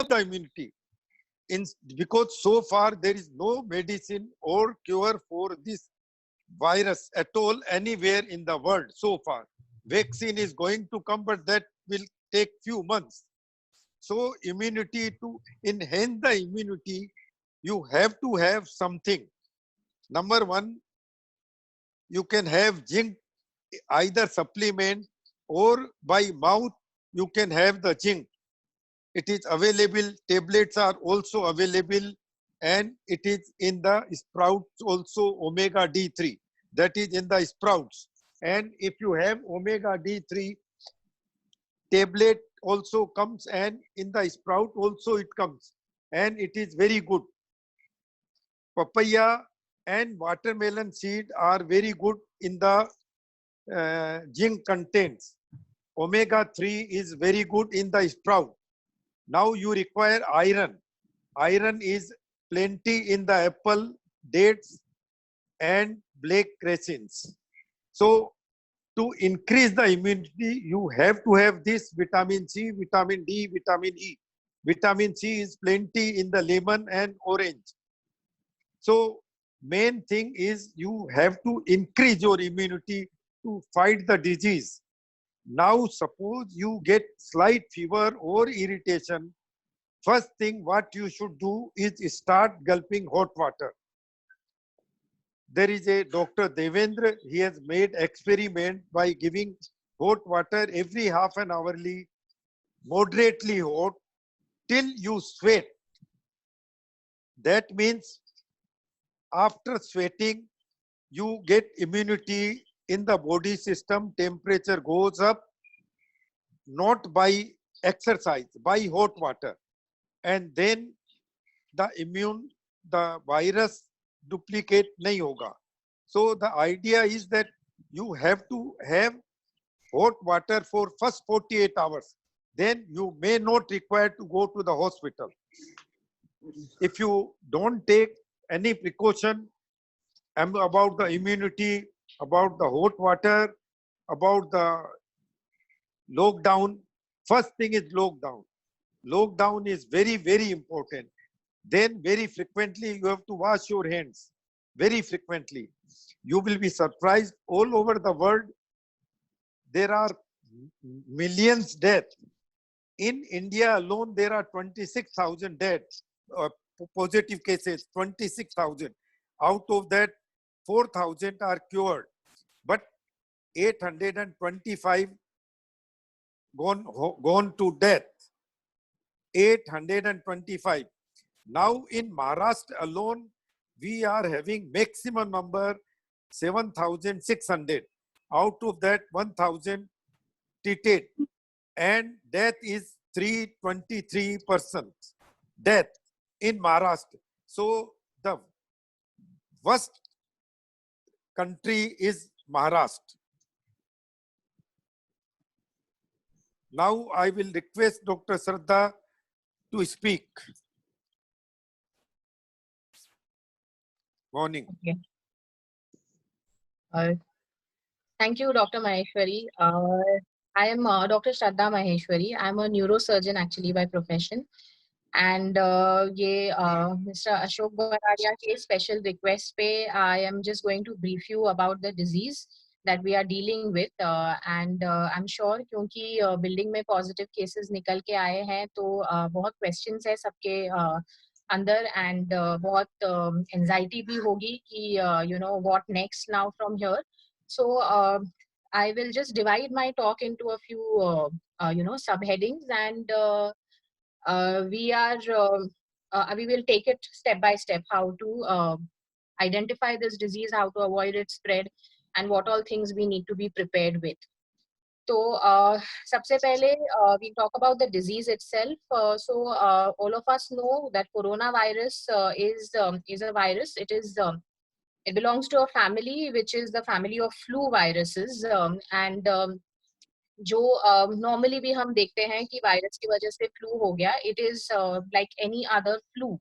the immunity. Because so far there is no medicine or cure for this virus at all anywhere in the world so far. Vaccine is going to come, but that will take few months. So immunity, to enhance the immunity, you have to have something. Number one, you can have zinc, either supplement or by mouth, you can have the zinc. It is available, tablets are also available, and it is in the sprouts also, omega D3, that is in the sprouts. And if you have omega D3, tablet also comes, and in the sprout also it comes, and it is very good. Papaya and watermelon seed are very good in the zinc contents. Omega 3 is very good in the sprout. Now you require iron. Iron is plenty in the apple, dates, and black raisins. So to increase the immunity, you have to have this vitamin C, vitamin D, vitamin E. Vitamin C is plenty in the lemon and orange. So main thing is you have to increase your immunity to fight the disease. Now suppose you get slight fever or irritation, first thing what you should do is start gulping hot water. There is a Dr. Devendra, he has made experiment by giving hot water every half an hourly, moderately hot, till you sweat. That means after sweating, you get immunity in the body system, temperature goes up, not by exercise, by hot water. And then the virus duplicate nahi hoga. So the idea is that you have to have hot water for first 48 hours. Then you may not require to go to the hospital. If you don't take any precaution about the immunity, about the hot water, about the lockdown, first thing is lockdown. Lockdown is very, very important. Then very frequently you have to wash your hands, very frequently. You will be surprised, all over the world there are millions deaths. In India alone there are 26,000 deaths, positive cases, 26,000. Out of that 4,000 are cured, but 825 gone to death. 825. Now in Maharashtra alone, we are having maximum number 7,600. Out of that, 1,000 treated, and death is 323%. Death in Maharashtra. So the worst country is Maharashtra. Now I will request Dr. Shraddha to speak. Morning. Okay. Thank you, Dr. Maheshwari. I am Dr. Shraddha Maheshwari. I'm a neurosurgeon actually by profession. And Mr. Ashok Baradia ke special request pe, I am just going to brief you about the disease that we are dealing with. And I'm sure क्योंकि building में positive cases निकल के आए हैं, तो बहुत questions है सबके अंदर, and बहुत anxiety भी होगी कि what next now from here. So I will just divide my talk into a few subheadings, and we will take it step by step, how to identify this disease, how to avoid its spread, and what all things we need to be prepared with. So सबसे पहले we talk about the disease itself. So all of us know that coronavirus is a virus. It belongs to a family which is the family of flu viruses, and जो normally भी हम देखते हैं कि virus की वजह से flu हो गया, it is like any other flu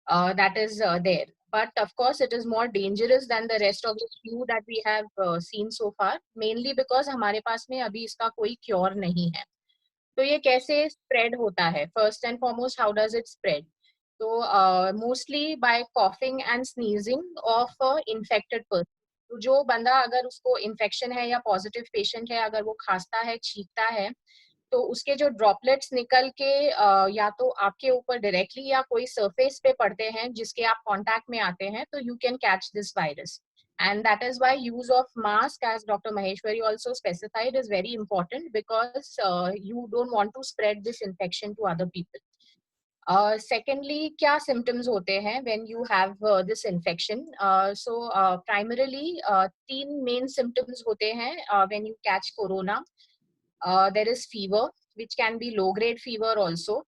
that is there. But of course, it is more dangerous than the rest of the flu that we have seen so far, mainly because हमारे पास में अभी इसका कोई cure नहीं है. तो ये कैसे स्प्रेड होता है? First and foremost, how does it spread? तो mostly by coughing and sneezing of infected person. तो जो बंदा अगर उसको इन्फेक्शन है या पॉजिटिव पेशेंट है, अगर वो खांसता है, छींकता है, तो उसके जो ड्रॉपलेट्स निकल के या तो आपके ऊपर डायरेक्टली या कोई सरफेस पे पड़ते हैं जिसके आप कांटेक्ट में आते हैं, तो you can catch this virus. And that is why use of mask, as Dr. Maheshwari also specified, is very important because you don't want to spread this infection to other people. Secondly, क्या symptoms होते हैं when you have this infection? So primarily तीन main symptoms होते हैं when you catch corona. There is fever, which can be low grade fever also.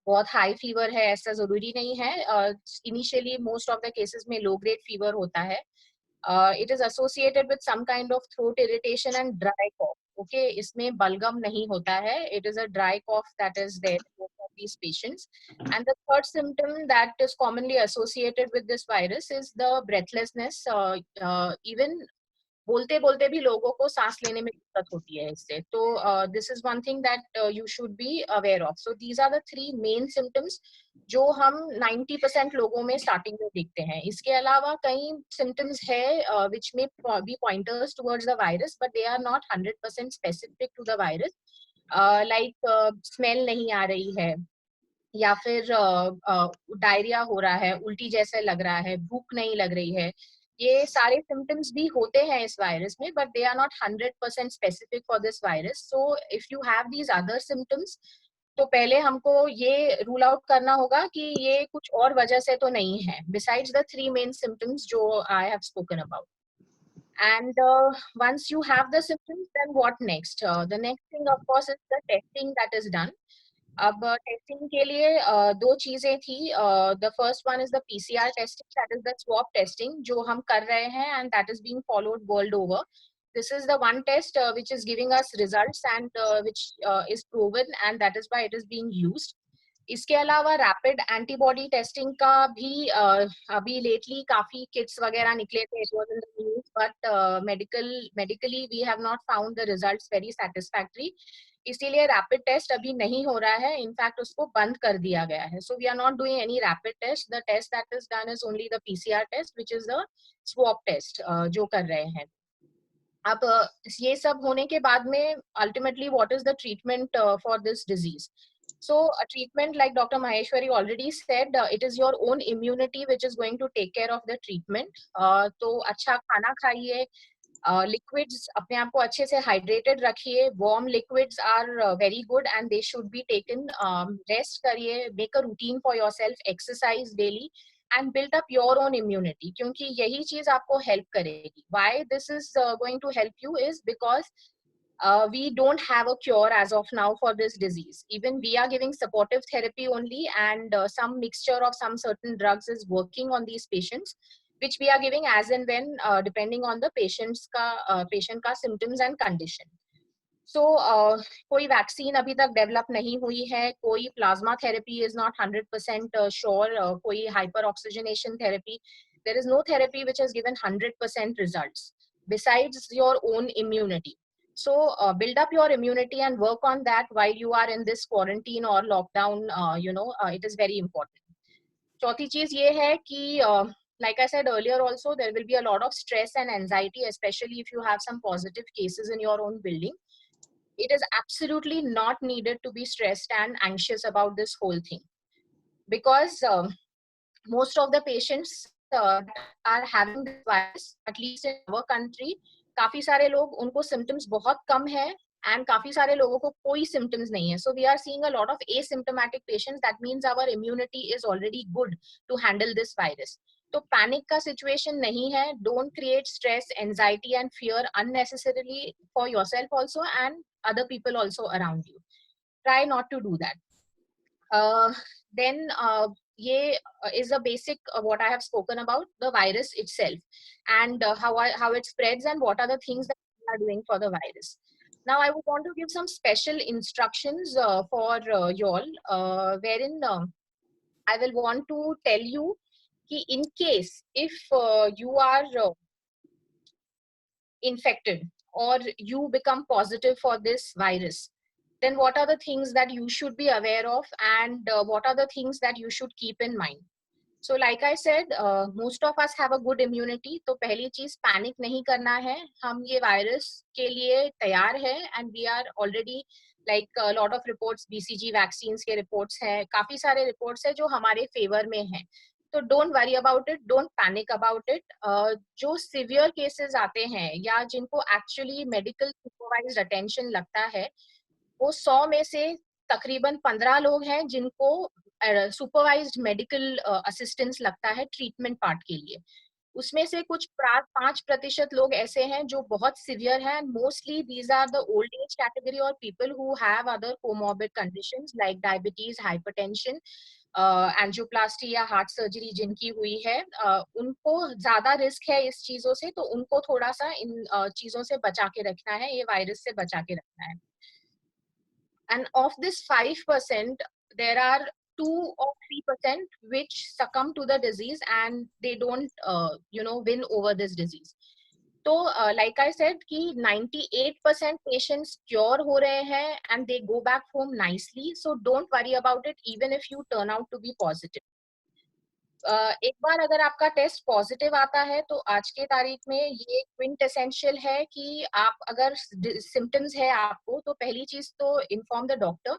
बहुत high fever है ऐसा जरूरी नहीं है. Initially most of the cases में लो ग्रेड फीवर होता है. It is associated with some kind of throat irritation and dry cough. Okay, इसमें बलगम नहीं होता है. It is a dry cough that is there for these patients. And the third symptom that is commonly associated with this virus is the breathlessness. Even बोलते बोलते भी लोगों को सांस लेने में दिक्कत होती है इससे. तो this is one thing that you should be aware of. So these are the three main symptoms जो हम 90% लोगों में स्टार्टिंग में देखते हैं. इसके अलावा कई सिम्टम्स है विच में be pointers towards the virus, but they are not 100% specific to the virus. Like smell नहीं आ रही है, या फिर डायरिया हो रहा है, उल्टी जैसे लग रहा है, भूख नहीं लग रही है. ये सारे सिम्टम्स भी होते हैं इस वायरस में, but they are not 100% specific for this virus. So if you have these other symptoms, तो पहले हमको ये रूल आउट करना होगा कि ये कुछ और वजह से तो नहीं है, besides the three main symptoms जो I have spoken about. And once you have the symptoms, then what next? The next thing, of course, is the testing that is done. अब टेस्टिंग के लिए दो चीजें थी. The first one is the PCR testing, that is the swab testing जो हम कर रहे हैं, and that is being followed world over. This is the one test which is giving us results and which is proven, and that is why it is being used. इसके अलावा rapid antibody testing का भी अभी lately काफी kits वगैरह निकले थे. It was in the news, but medically we have not found the results very satisfactory. इसीलिए रैपिड टेस्ट अभी नहीं हो रहा है. इनफैक्ट उसको बंद कर दिया गया है. So we are not doing any rapid test. The test that is done is only the PCR test, which is the swab test जो कर रहे हैं. अब ये सब होने के बाद में ultimately what is the treatment for this disease? So a treatment, like Dr. Maheshwari already said, it is your own immunity which is going to take care of the treatment. तो अच्छा खाना खाइए, liquids अपने आप को अच्छे से hydrated रखिए. Warm liquids are very good and they should be taken. Rest करिए, make a routine for yourself, exercise daily and build up your own immunity, क्योंकि यही चीज आपको help करेगी. Why this is going to help you is because we don't have a cure as of now for this disease. Even we are giving supportive therapy only, and some mixture of some certain drugs is working on these patients, which we are giving as and when depending on the patient का symptoms and condition. So कोई vaccine अभी तक develop नहीं हुई है, कोई plasma therapy is not 100% sure, कोई hyper oxygenation therapy. There is no therapy which has given 100% results besides your own immunity. So build up your immunity and work on that while you are in this quarantine or lockdown. It is very important. चौथी चीज ये है कि like I said earlier also, there will be a lot of stress and anxiety, especially if you have some positive cases in your own building. It is absolutely not needed to be stressed and anxious about this whole thing, because most of the patients are having this virus, at least in our country. काफी सारे लोग उनको symptoms बहुत कम है and काफी सारे लोगों को कोई symptoms नहीं है. So we are seeing a lot of asymptomatic patients. That means our immunity is already good to handle this virus. तो panic का situation नहीं है. Don't create stress, anxiety and fear unnecessarily for yourself also and other people also around you. Try not to do that. Then ये is a basic what I have spoken about the virus itself, and how it spreads and what are the things that we are doing for the virus. Now I would want to give some special instructions for you all, wherein I will want to tell you कि in case if you are infected or you become positive for this virus, then what are the things that you should be aware of, and what are the things that you should keep in mind. So like I said, most of us have a good immunity. तो पहली चीज panic नहीं करना है, हम ये virus के लिए तैयार है, and we are already like a lot of reports, BCG vaccines के reports हैं, काफी सारे reports हैं जो हमारे फेवर में हैं. तो don't worry about it, don't panic about it. जो सिवियर केसेस आते हैं या जिनको एक्चुअली मेडिकल सुपरवाइज्ड अटेंशन लगता है, वो 100 में से तकरीबन 15 लोग हैं जिनको सुपरवाइज्ड मेडिकल असिस्टेंस लगता है ट्रीटमेंट पार्ट के लिए. उसमें से कुछ 5% लोग ऐसे हैं जो बहुत सिवियर हैं. Mostly these are the old age category और people who have other comorbid conditions like diabetes, hypertension, angioplasty या हार्ट सर्जरी जिनकी हुई है. उनको ज्यादा रिस्क है इस चीजों से, तो उनको थोड़ा सा इन चीजों से बचा के रखना है, ये वायरस से बचा के रखना है. And of this 5%, there are 2 or 3% which succumb to the disease and they don't, win over this disease. So, like I said, कि 98% patients cure हो रहे हैं and they go back home nicely. So don't worry about it, even if you turn out to be positive. एक बार अगर आपका test positive आता है तो आज के तारीख में ये क्विंट एसेंशियल है कि आप अगर सिम्टम्स है आपको, तो पहली चीज तो inform the doctor.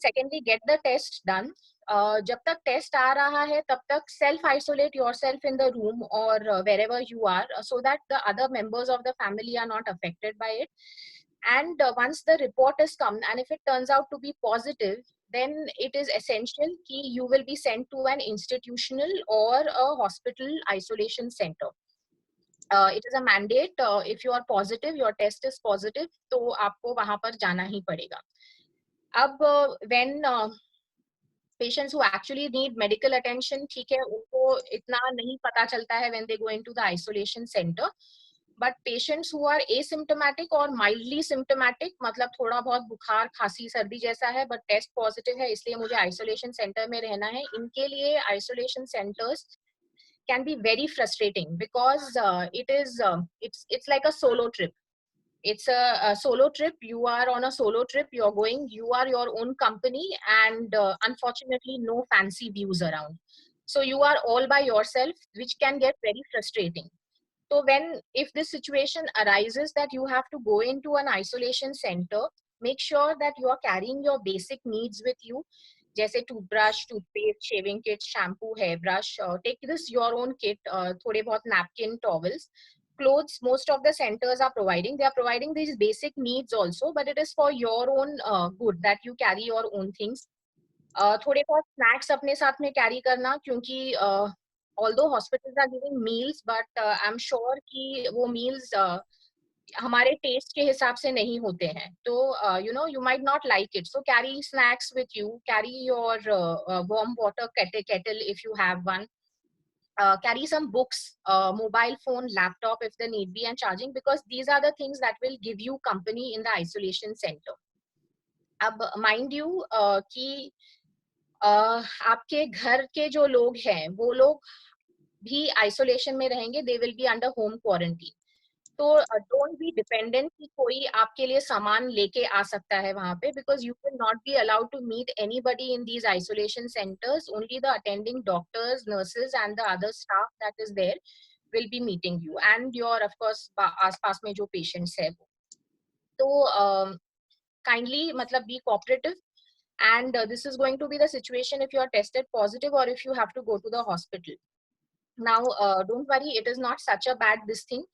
Secondly, get the test done. जब तक टेस्ट आ रहा है तब तक self isolate yourself in the room और wherever you are, so that the other members of the family are not affected by it. And once the report is come and if it turns out to be positive, then it is essential कि you will be sent to an institutional or a hospital isolation center. It is a mandate. If you are positive, your test is positive, तो आपको वहां पर जाना ही पड़ेगा. अब when patients who actually need medical attention, ठीक है, उनको इतना नहीं पता चलता है when they go into the isolation center. But patients who are asymptomatic or mildly symptomatic, मतलब थोड़ा बहुत बुखार, खांसी, सर्दी जैसा है, but test positive है, इसलिए मुझे isolation center में रहना है, इनके लिए isolation centers can be very frustrating because it's like a solo trip. It's a solo trip. You are on a solo trip. You're going. You are your own company, and unfortunately, no fancy views around. So you are all by yourself, which can get very frustrating. So if this situation arises that you have to go into an isolation center, make sure that you are carrying your basic needs with you, जैसे toothbrush, toothpaste, shaving kit, shampoo, hairbrush. Take this your own kit. थोड़े बहुत napkin, towels, clothes. Most of the centers are providing. They are providing these basic needs also, but it is for your own good that you carry your own things. थोड़े बहुत snacks अपने साथ में carry करना, क्योंकि although hospitals are giving meals, but I'm sure कि वो meals हमारे taste के हिसाब से नहीं होते हैं. तो you might not like it. So carry snacks with you. Carry your warm water kettle if you have one. Carry some books, mobile phone, laptop if the need be, and charging, because these are the things that will give you company in the isolation center. अब mind you कि आपके घर के जो लोग हैं वो लोग भी आइसोलेशन में रहेंगे. They will be under home quarantine. तो डोंट बी डिपेंडेंट कि कोई आपके लिए सामान लेके आ सकता है वहां पे, because you will not be allowed to meet anybody in these isolation centres. Only the attending doctors, nurses and the other staff that is there will be meeting you and your of course आसपास में जो patients है वो. तो kindly मतलब be cooperative. And this is going to be the situation if you are tested positive or if you have to go to the hospital. Now, don't worry, it is not such a bad this thing.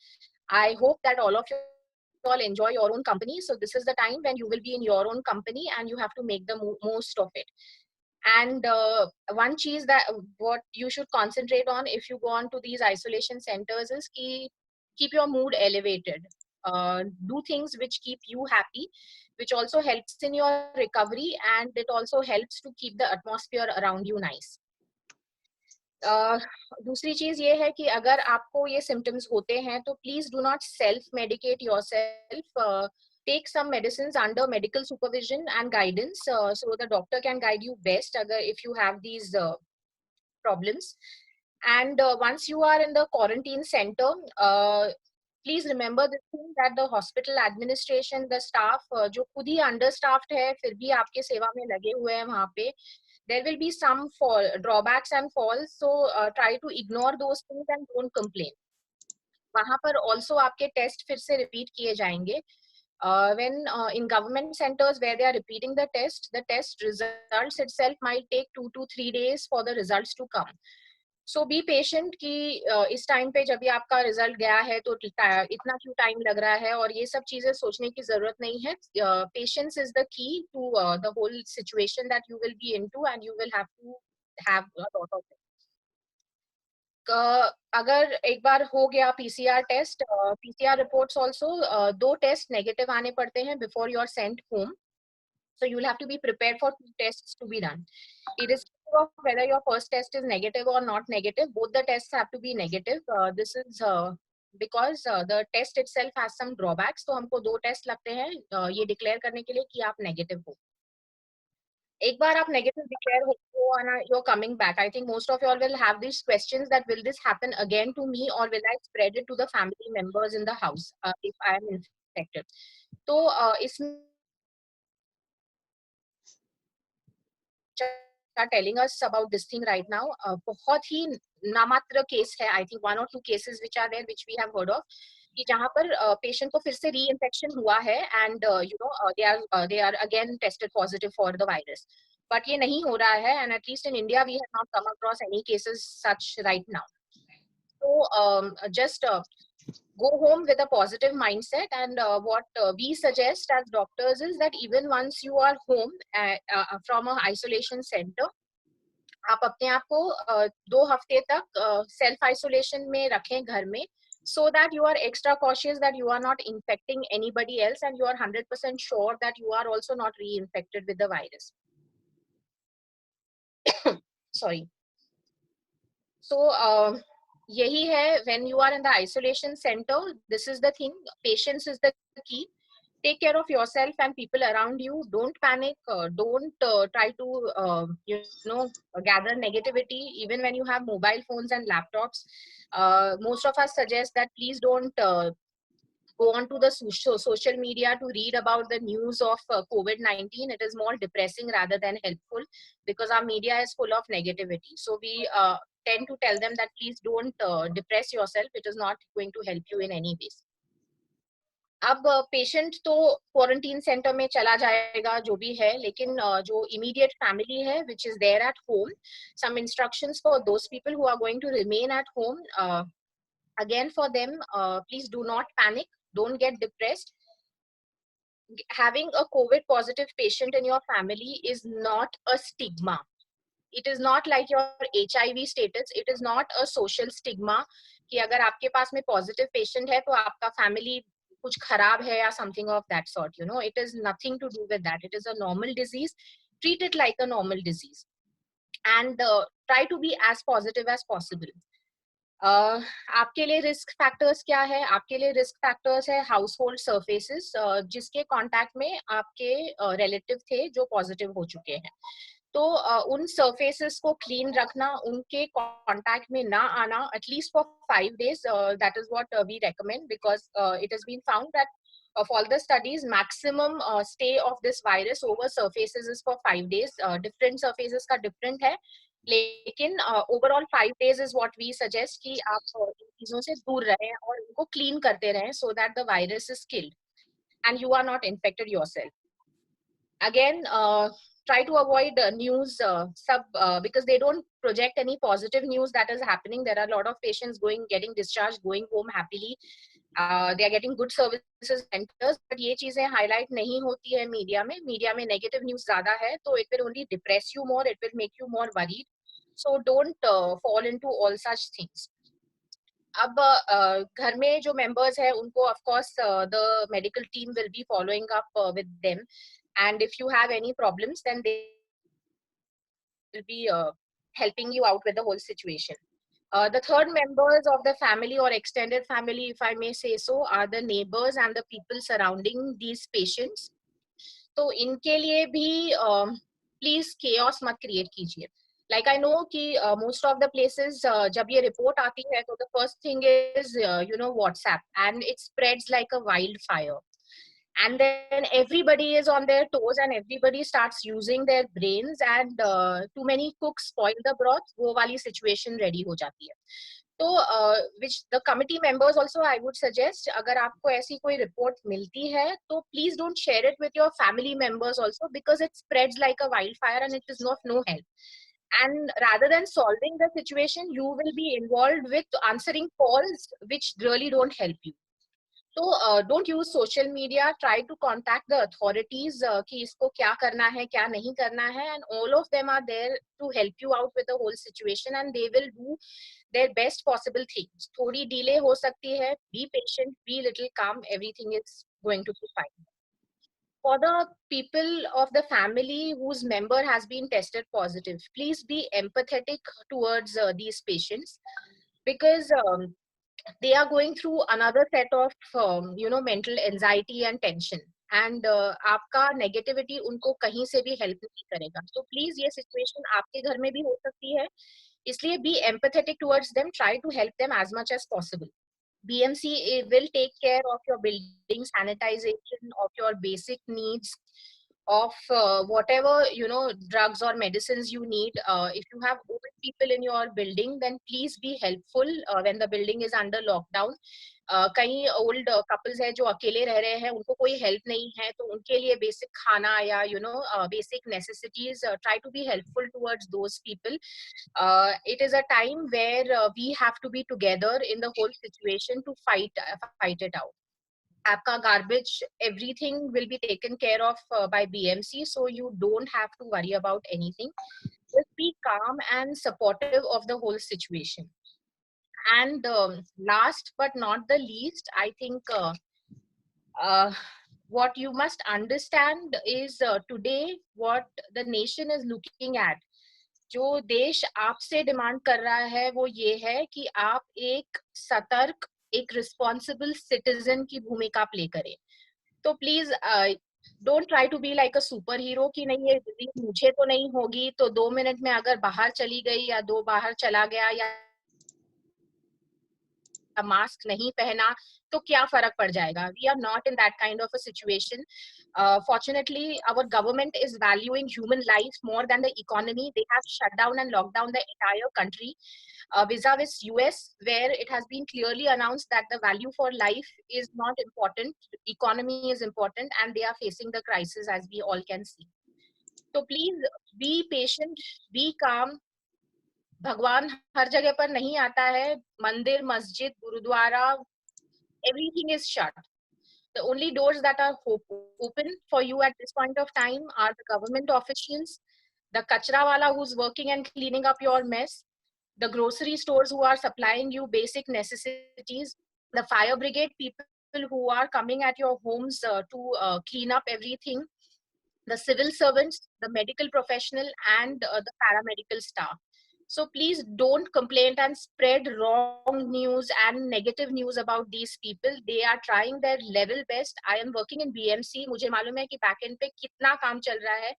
I hope that all of you all enjoy your own company. So this is the time when you will be in your own company and you have to make the most of it. And one cheese that what you should concentrate on if you go on to these isolation centers is keep your mood elevated. Do things which keep you happy, which also helps in your recovery, and it also helps to keep the atmosphere around you nice. दूसरी चीज ये है कि अगर आपको ये symptoms होते हैं तो please do not self medicate yourself. Take some medicines under medical supervision and guidance, so the doctor can guide you best अगर if you have these problems. And once you are in the quarantine center, please remember this thing that the hospital administration, the staff जो खुद ही understaffed है फिर भी आपके सेवा में लगे हुए हैं वहाँ पे, there will be some drawbacks and falls, so try to ignore those things and don't complain. वहाँ पर also आपके test फिर से repeat किए जाएंगे. When in government centers where they are repeating the test results itself might take 2 to 3 days for the results to come. So be patient कि इस time पे जब भी आपका रिजल्ट गया है तो इतना क्यों टाइम लग रहा है, और ये सब चीजें सोचने की जरूरत नहीं है. Patience is the key to the whole situation that you will be into, and you will have to have a lot of it. अगर एक बार हो गया PCR test, PCR reports also 2 test negative आने पड़ते हैं before you are sent home. So you will have to be prepared for 2 tests to be done. Irrespective of whether your first test is negative or not negative, both the tests have to be negative. This is because the test itself has some drawbacks. तो हमको 2 test लगते हैं ये declare करने के लिए कि आप नेगेटिव हो. एक बार आप नेगेटिव डिक्लेयर हो you're coming back. I think most of you all will have these questions that will this happen again to me, or will I spread it to the family members in the house if I am infected. तो इसमें are telling us about this thing right now. बहुत ही नामात्र case है, I think 1 or 2 cases which are there which we have heard of, कि जहाँ पर patient को फिर से री-इन्फेक्शन हुआ है and they are again tested positive for the virus. But ये नहीं हो रहा है, and at least in India we have not come across any cases such right now. So just go home with a positive mindset, and what we suggest as doctors is that even once you are home from a isolation center, आप अपने आप को 2 हफ्ते तक self isolation में रखें घर में, so that you are extra cautious that you are not infecting anybody else, and you are 100% sure that you are also not reinfected with the virus. Sorry. So यही है, when you are in the isolation center, this is the thing, patience is the key. Take care of yourself and people around you. Don't panic. Don't try to gather negativity even when you have mobile phones and laptops. Most of us suggest that please don't go on to the social media to read about the news of COVID-19. It is more depressing rather than helpful because our media is full of negativity. So we tend to tell them that please don't depress yourself. It is not going to help you in any ways. अब patient तो quarantine centre में चला जाएगा जो भी है, लेकिन जो इमीडिएट फैमिली है which is there at home, some instructions for those people who are going to remain at home. Again for them, please do not panic, don't get depressed. Having a COVID positive patient in your family is not a stigma. It is not like your HIV status. It is not a social stigma कि अगर आपके पास में positive patient है तो आपका family कुछ खराब है या something of that sort. It is nothing to do with that. It is a normal disease. Treat it like a normal disease, and try to be as positive as possible. आपके लिए risk factors क्या है? आपके लिए risk factors है household surfaces, जिसके contact में आपके रिलेटिव थे जो पॉजिटिव हो चुके हैं. तो उन सर्फेसेस को क्लीन रखना, उनके कांटेक्ट में ना आना, at least for 5 days. That is what we recommend, because it has been found that of all the studies, maximum stay of this virus over surfaces is for 5 days. Different surfaces का different है, लेकिन overall 5 days is what we suggest कि आप इन चीजों से दूर रहें और उनको क्लीन करते रहें so that the virus is killed and you are not infected yourself. Again, try to avoid news because they don't project any positive news that is happening. There are a lot of patients getting discharged, going home happily. They are getting good services centers, but ये चीजें highlight नहीं होती है media में. Media में negative news ज्यादा है, तो it will only depress you more, it will make you more worried. So don't fall into all such things. अब घर में जो members है उनको of course the medical team will be following up with them, and if you have any problems then they will be helping you out with the whole situation. The third members of the family or extended family, if I may say so, are the neighbors and the people surrounding these patients. तो इनके लिए भी please chaos मत create कीजिए. Like I know कि most of the places जब ये report आती है तो the first thing is WhatsApp, and it spreads like a wildfire. And then everybody is on their toes and everybody starts using their brains, and too many cooks spoil the broth. वो वाली situation ready हो जाती है. तो which the committee members also I would suggest, अगर आपको ऐसी कोई report मिलती है तो please don't share it with your family members also, because it spreads like a wildfire and it is of no help. And rather than solving the situation, you will be involved with answering calls which really don't help you. So don't use social media. Try to contact the authorities कि इसको क्या करना है, क्या नहीं करना है, and all of them are there to help you out with the whole situation, and they will do their best possible things. थोड़ी delay हो सकती है. Be patient, be little calm. Everything is going to be fine. For the people of the family whose member has been tested positive, please be empathetic towards these patients, because they are going through another set of mental anxiety and tension, and आपका negativity उनको कहीं से भी help नहीं करेगा. So please, ये situation आपके घर में भी हो सकती है, इसलिए be empathetic towards them. Try to help them as much as possible. BMC will take care of your building sanitization, of your basic needs, of whatever drugs or medicines you need. If you have old people in your building, then please be helpful when the building is under lockdown. कई old couples है जो अकेले रह रहे हैं, उनको कोई help नहीं है, तो उनके लिए बेसिक खाना या basic necessities, try to be helpful towards those people. It is a time where we have to be together in the whole situation to fight it out. आपका garbage, everything will be taken care of by BMC, so you don't have to worry about anything. Just be calm and supportive of the whole situation. And last but not the least, I think uh, what you must understand is today what the nation is looking at. जो देश आपसे demand कर रहा है वो ये है कि आप एक सतर्क, एक रिस्पॉन्सिबल सिटीजन की भूमिका प्ले करें. तो please don't try to be like a superhero कि नहीं ये disease मुझे तो नहीं होगी, तो 2 मिनट में अगर बाहर चली गई या दो बाहर चला गया या मास्क नहीं पहना तो क्या फर्क पड़ जाएगा. We are not in that kind of a situation. Fortunately, our government is valuing human life more than the economy. They have shut down and locked down the entire country, vis-a-vis US, where it has been clearly announced that the value for life is not important, economy is important, and they are facing the crisis as we all can see. So please be patient, be calm. भगवान हर जगह पर नहीं आता है. मंदिर, मस्जिद, gurdwara, everything is shut. The only doors that are open for you at this point of time are the government officials, the kachra wala who's working and cleaning up your mess, the grocery stores who are supplying you basic necessities, the fire brigade people who are coming at your homes to clean up everything, the civil servants, the medical professional, and the paramedical staff. So please don't complain and spread wrong news and negative news about these people. They are trying their level best. I am working in BMC. मुझे मालूम है कि back end पे कितना काम चल रहा है,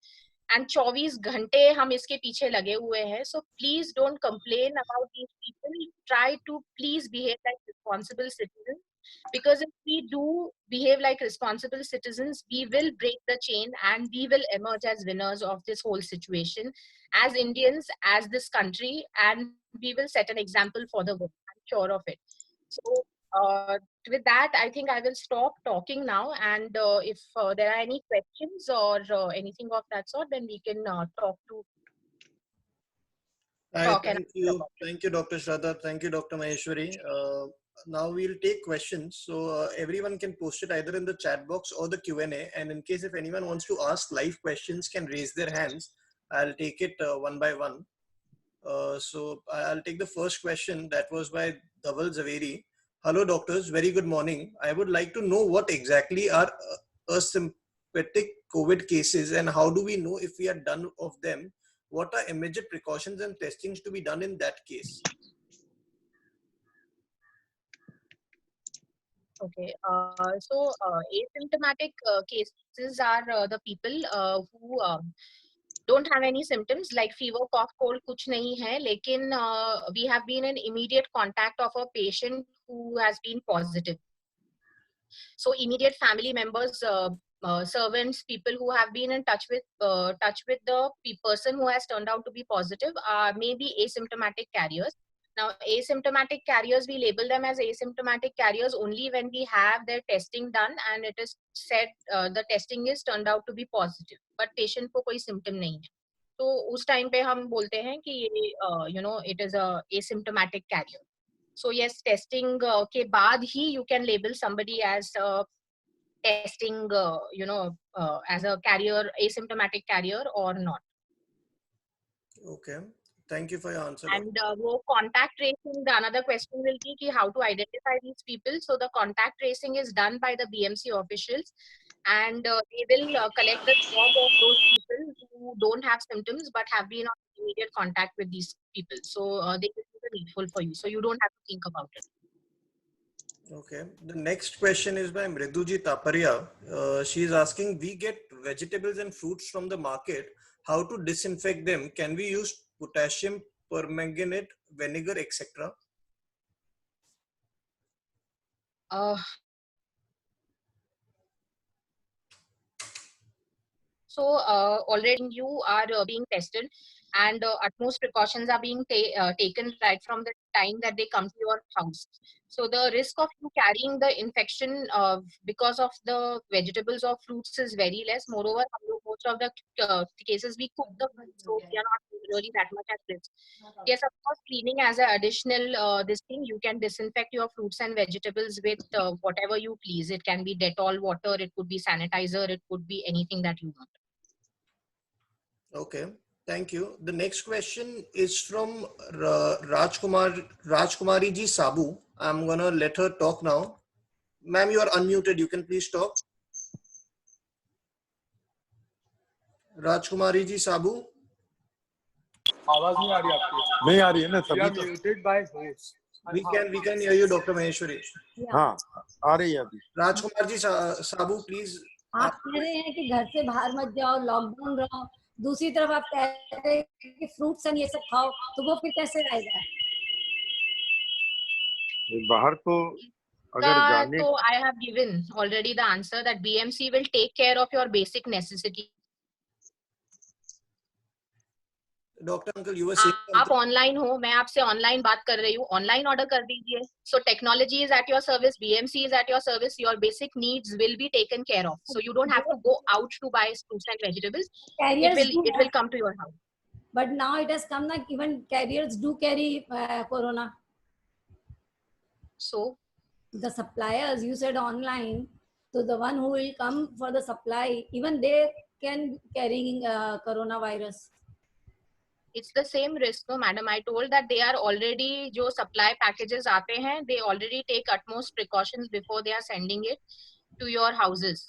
and 24 घंटे हम इसके पीछे लगे हुए हैं. So please don't complain about these people. Try to please behave like responsible citizens, because if we do behave like responsible citizens, we will break the chain and we will emerge as winners of this whole situation, as Indians, as this country, and we will set an example for the world. I'm sure of it. So with that, I think I will stop talking now, and if there are any questions or anything of that sort, then we can talk and Thank you, Dr. Shraddha. Thank you, Dr. Maheshwari. Now we'll take questions. So everyone can post it either in the chat box or the Q&A. And in case if anyone wants to ask live questions, can raise their hands. I'll take it one by one. So I'll take the first question. That was by Dhaval Zaveri. Hello, doctors. Very good morning. I would like to know what exactly are asymptomatic COVID cases and how do we know if we are done of them? What are immediate precautions and testings to be done in that case? Okay, so asymptomatic cases are the people who don't have any symptoms like fever, cough, cold, kuch nahi hai, lekin we have been in immediate contact of a patient who has been positive. So immediate family members, servants, people who have been in touch with the person who has turned out to be positive may be asymptomatic carriers. Now, asymptomatic carriers, we label them as asymptomatic carriers only when we have their testing done and it is said the testing is turned out to be positive, but patient को कोई symptom नहीं है. तो उस time पे हम बोलते हैं कि ये it is a asymptomatic carrier. So yes, testing के बाद ही you can label somebody as testing, as a carrier, asymptomatic carrier or not. Okay. Thank you for your answer. And wo contact tracing, the another question will be ki how to identify these people. So the contact tracing is done by the BMC officials, and they will collect the swab of those people who don't have symptoms but have been in immediate contact with these people. So they will be needful for you. So you don't have to think about it. Okay. The next question is by Mriduji Taparia. She is asking, we get vegetables and fruits from the market. How to disinfect them? Can we use potassium permanganate, vinegar, etc.? So already you are being tested, and utmost precautions are being taken right from the time that they come to your house. So the risk of you carrying the infection because of the vegetables or fruits is very less. Moreover, most of the cases we cook the food, so we are not really that much at risk. Yes, of course, cleaning as an additional this thing, you can disinfect your fruits and vegetables with whatever you please. It can be Dettol water, it could be sanitizer, it could be anything that you want. Okay, thank you. The next question is from Rajkumari Ji Sabu. I'm gonna let her talk now. Ma'am, you are unmuted. You can please talk. Rajkumari Ji Sabu. आवाज नहीं आ रही आपकी. नहीं आ रही है ना We are सभी तो. muted by host. We can hear you, Dr. Maheshwari. हाँ आ रही है अभी. Rajkumar Ji Sabu, please. आप कह रहे हैं कि घर से बाहर मत जाओ, लॉकडाउन रहो, दूसरी तरफ आप कह रहे हैं कि फ्रूट्स एंड ये सब खाओ, तो वो फिर कैसे आएगा? बाहर तो अगर जाने. So I have given already the answer that BMC will take care of your basic necessity. Doctor Uncle, you were saying आप ऑनलाइन हो, मैं आपसे ऑनलाइन बात कर रही हूँ, ऑनलाइन ऑर्डर कर दीजिए. So technology is at your service, BMC is at your service, your basic needs will be taken care of. So you don't have to go out to buy fruits and vegetables. It will come to your house. But now it has come that even carriers do carry corona. So the suppliers, you said online, so the one who will come for the supply, even they can carrying coronavirus. It's the same risk, no, madam. I told that they are already, जो supply packages आते हैं, they already take utmost precautions before they are sending it to your houses.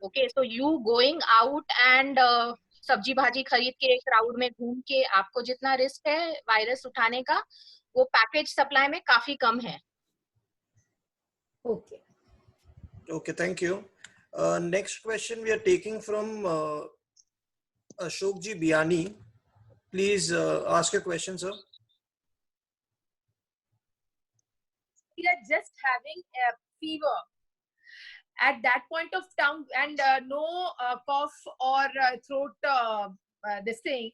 Okay, so you going out and सब्जी भाजी खरीद के crowd में घूम के आपको जितना risk है virus उठाने का, वो package supply में काफी कम है. Okay. Okay, thank you. Next question we are taking from Ashok Ji Biani. Please ask your question, sir. We are just having a fever at that point of time and no cough or throat this thing,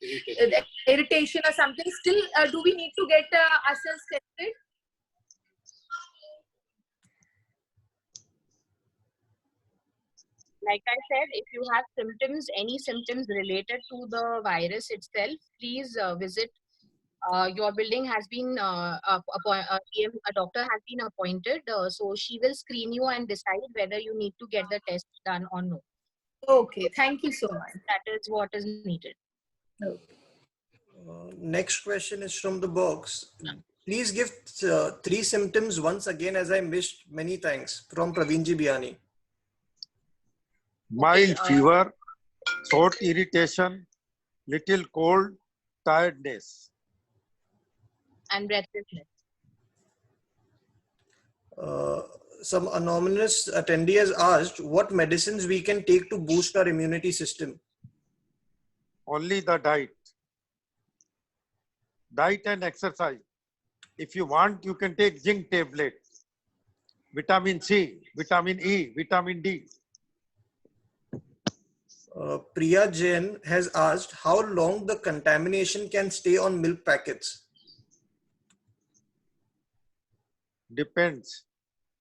irritation or something. Still, do we need to get ourselves tested? Like I said, if you have symptoms, any symptoms related to the virus itself, please visit. Your building has been, a doctor has been appointed, so she will screen you and decide whether you need to get the test done or no. Okay, thank you so much. That is what is needed. Next question is from the box. Please give 3 symptoms once again, as I missed. Many thanks. From Praveerji Biani. Mild fever, throat irritation, little cold, tiredness. And breathlessness. Some anonymous attendee has asked what medicines we can take to boost our immunity system. only the diet. Diet and exercise. If you want, you can take zinc tablet, vitamin C, vitamin E, vitamin D. Priya Jain has asked how long the contamination can stay on milk packets. Depends,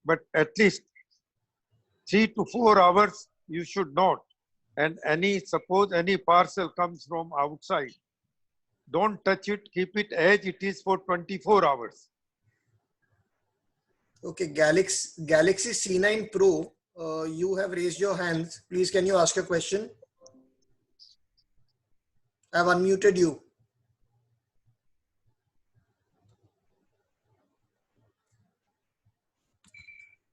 but at least 3 to 4 hours you should not. And suppose any parcel comes from outside, don't touch it, keep it as it is for 24 hours. Okay, Galaxy C9 Pro, you have raised your hands. Please, can you ask a question? I've unmuted you.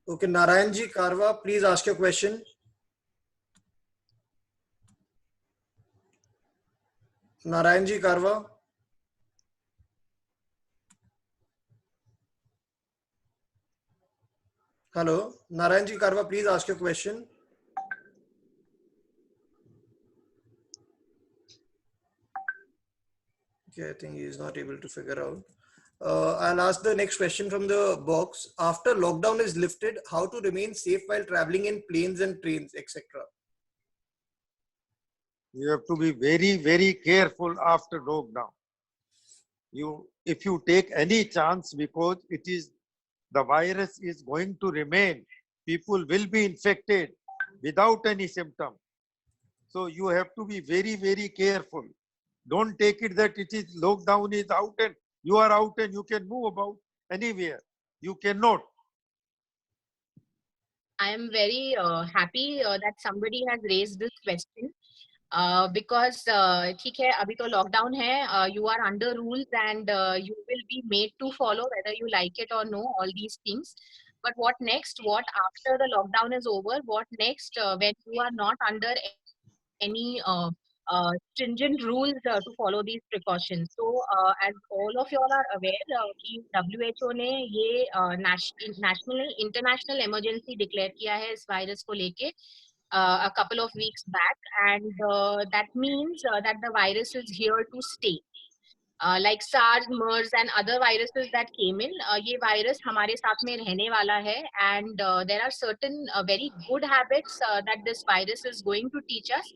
Okay, Narayanji Karwa, please ask your question. Narayanji Karwa. Hello, Narayanji Karwa, please ask your question. Okay, I think he is not able to figure out. I'll ask the next question from the box. After lockdown is lifted, how to remain safe while traveling in planes and trains, etc.? You have to be very, very careful after lockdown. If you take any chance, because the virus is going to remain, people will be infected without any symptom. So you have to be very, very careful. Don't take it that it is lockdown is out and you are out and you can move about anywhere. You cannot. I am very happy that somebody has raised this question. Because ठीक है अभी तो lockdown है, you are under rules and you will be made to follow whether you like it or no, all these things. But what next? What after the lockdown is over? What next when you are not under any stringent rules to follow these precautions? So as all of you all are aware, कि WHO ने ये national international emergency declare किया है इस virus को लेके a couple of weeks back, and that means that the virus is here to stay. Like SARS, MERS and other viruses that came in, ये virus हमारे साथ में रहने वाला है, and there are certain very good habits that this virus is going to teach us.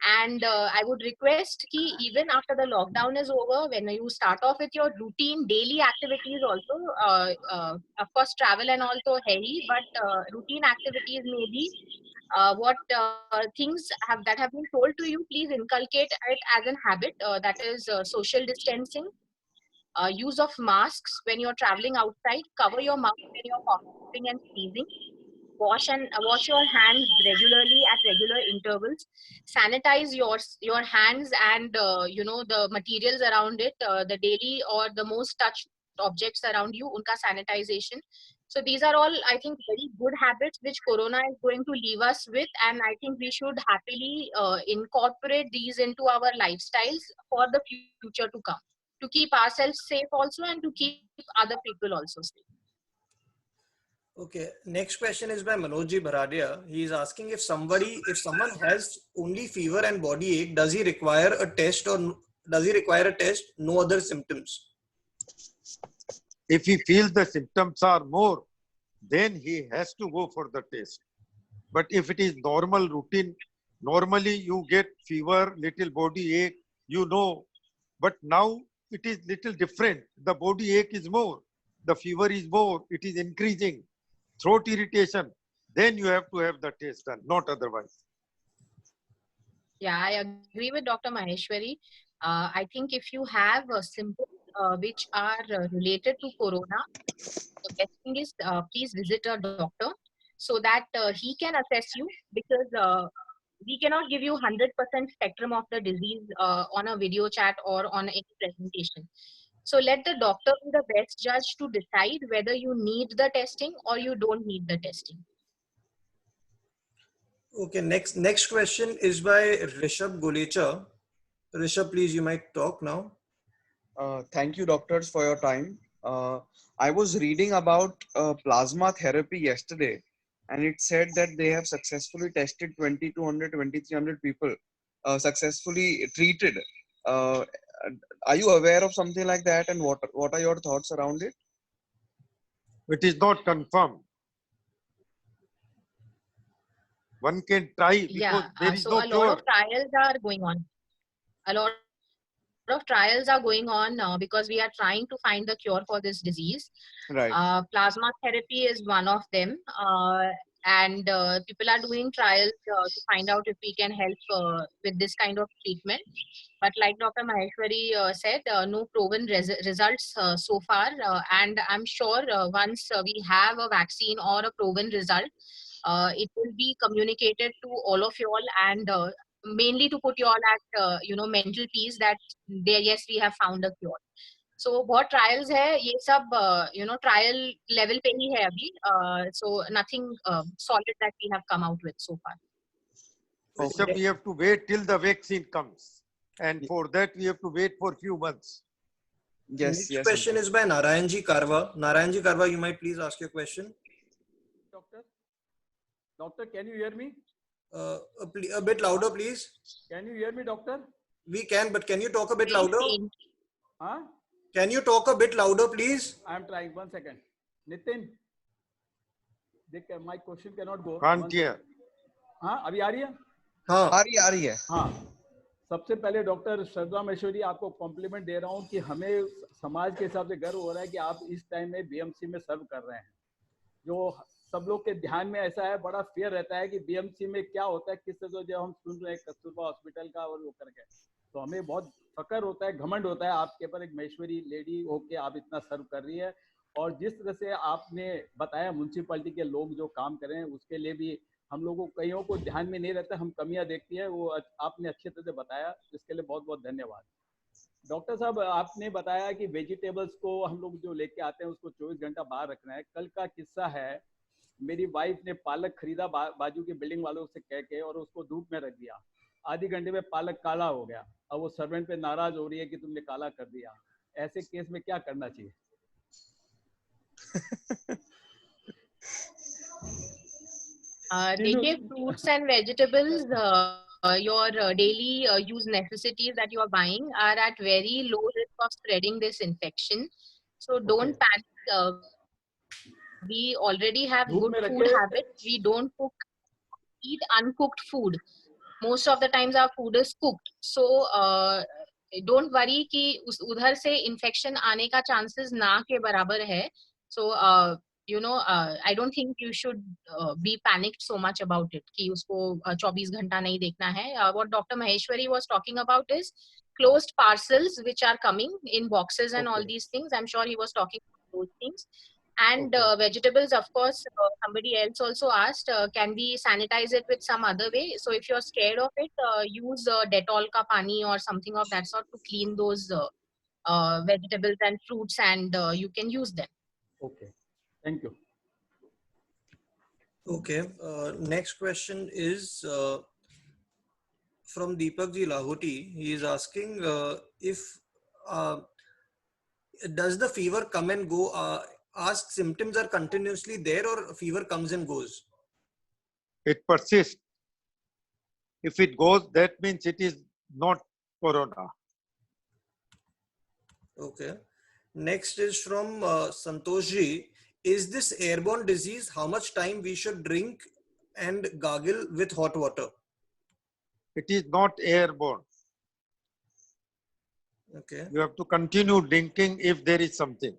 And I would request ki even after the lockdown is over, when you start off with your routine daily activities also, of course travel and all to hai hi, but routine activities may be what things that have been told to you, please inculcate it as a habit. That is social distancing, use of masks when you're traveling outside, cover your mouth when you're coughing and sneezing, wash your hands regularly at regular intervals, sanitize your hands and the materials around it, the daily or the most touched objects around you, unka sanitization. So these are all, I think, very good habits which Corona is going to leave us with, and I think we should happily incorporate these into our lifestyles for the future to come, to keep ourselves safe also and to keep other people also safe. Okay, next question is by Manojji Bharadia. He is asking if someone has only fever and body ache, does he require a test or does he require a test, no other symptoms? If he feels the symptoms are more, then he has to go for the test. But if it is normal routine, normally you get fever, little body ache, but now it is little different. The body ache is more, the fever is more, it is increasing, throat irritation, then you have to have the test done, not otherwise. Yeah, I agree with Dr. Maheshwari. I think if you have symptoms which are related to Corona, the best thing is please visit a doctor so that he can assess you, because we cannot give you 100% spectrum of the disease on a video chat or on any presentation. So let the doctor be the best judge to decide whether you need the testing or you don't need the testing. Okay, next question is by Rishabh Golecha. Rishabh, please, you might talk now. Thank you, doctors, for your time. I was reading about plasma therapy yesterday, and it said that they have successfully tested 2,200, 2,300 people successfully treated. Uh, are you aware of something like that, and what are your thoughts around it? It is not confirmed. One can try because Yeah, there is so no a lot cure. of trials are going on. A lot of trials are going on because we are trying to find the cure for this disease. Right. Plasma therapy is one of them, and people are doing trials to find out if we can help with this kind of treatment. But like Dr. Maheshwari said, no proven results so far, and I'm sure once we have a vaccine or a proven result, it will be communicated to all of you all, and mainly to put you all at mental peace that there, yes, we have found a cure. So बहुत trials है ये सब trial level पे ही है अभी, so nothing solid that we have come out with so far. Rishabh, we have to wait till the vaccine comes, and for that we have to wait for few months. Yes. Next Yes. question is by Narayanji Karwa. Narayanji Karwa, you might please ask your question. Doctor, can you hear me? A bit louder, please. Can you hear me, doctor? We can, but can you talk a bit Very louder? faint. Huh? Can you talk a bit louder, please? I am trying. 1 second. Nitin, my question cannot go. Can't hear. हाँ अभी आ रही है? हाँ. आ रही है. हाँ. सबसे पहले डॉक्टर श्रद्धा महेश्वरी आपको कॉम्प्लीमेंट दे रहा हूँ कि हमें समाज के हिसाब से गर्व हो रहा है कि आप इस टाइम में बीएमसी में सर्व कर रहे हैं. जो सब लोग के ध्यान में ऐसा है, बड़ा फेयर रहता है कि बीएमसी में क्या होता है, किस तरह जब हम सुन रहे हैं कस्तूरबा हॉस्पिटल का और वो करके, तो हमें बहुत फकर होता है, घमंड होता है आपके पर एक महेश्वरी लेडी होके आप इतना सर्व कर रही है. और जिस तरह से आपने बताया म्यूनसिपैलिटी के लोग जो काम कर रहे हैं उसके लिए भी हम लोगों को कईयों को ध्यान में नहीं रहता, हम कमियां देखती है, वो आपने अच्छी तरह से बताया, इसके लिए बहुत बहुत धन्यवाद. डॉक्टर साहब, आपने बताया कि वेजिटेबल्स को हम लोग जो लेके आते हैं उसको 24 घंटा बाहर रखना है. कल का किस्सा है, मेरी वाइफ ने पालक खरीदा बाजू की बिल्डिंग वालों से कह के और उसको धूप में रख दिया. आधी घंटे में पालक काला हो गया. अब वो सर्वेंट पे नाराज हो रही है कि तुमने काला कर दिया. ऐसे केस में क्या करना चाहिए? देखिए, fruits and vegetables, your daily use necessities that you are buying are at very low risk of spreading this infection. So don't panic. We already have good food habits. We don't eat uncooked food. Most of the times our food is cooked. So don't worry कि उधर से infection आने का chances ना के बराबर है. So I don't think you should be panicked so much about it कि उसको 24 घंटा नहीं देखना है. What Dr. Maheshwari was talking about is closed parcels which are coming in boxes and all these things. I'm sure he was talking about those things. And vegetables, of course, somebody else also asked, can we sanitize it with some other way? So if you're scared of it, use Dettol ka pani or something of that sort to clean those vegetables and fruits, and you can use them. Okay. Thank you. Okay. Next question is from Deepak Ji Lahoti. He is asking if does the fever come and go? Ask symptoms are continuously there or fever comes and goes? It persists. If it goes, that means it is not corona. Okay. Next is from Santosh Ji. Is this airborne disease? How much time we should drink and gargle with hot water? It is not airborne. Okay. You have to continue drinking if there is something.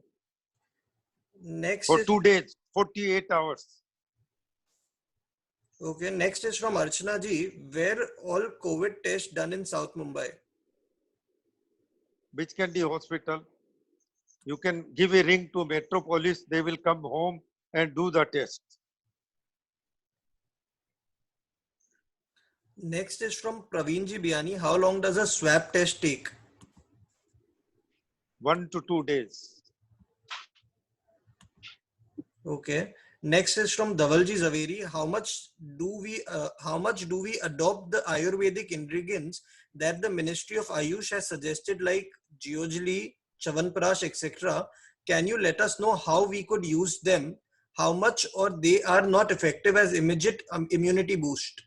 Next For is, 2 days, 48 hours. okay. Next is from Archana Ji. Where all COVID tests done in South Mumbai? Which can be hospital. You can give a ring to Metropolis. They will come home and do the test. Next is from Praveen Ji Biani. How long does a swab test take? 1 to 2 days. Okay. Next is from Dhavalji Zaveri. How much do we adopt the Ayurvedic ingredients that the Ministry of Ayush has suggested, like Geojali, Chavanprash, etc.? Can you let us know how we could use them? How much or they are not effective as immediate immunity boost?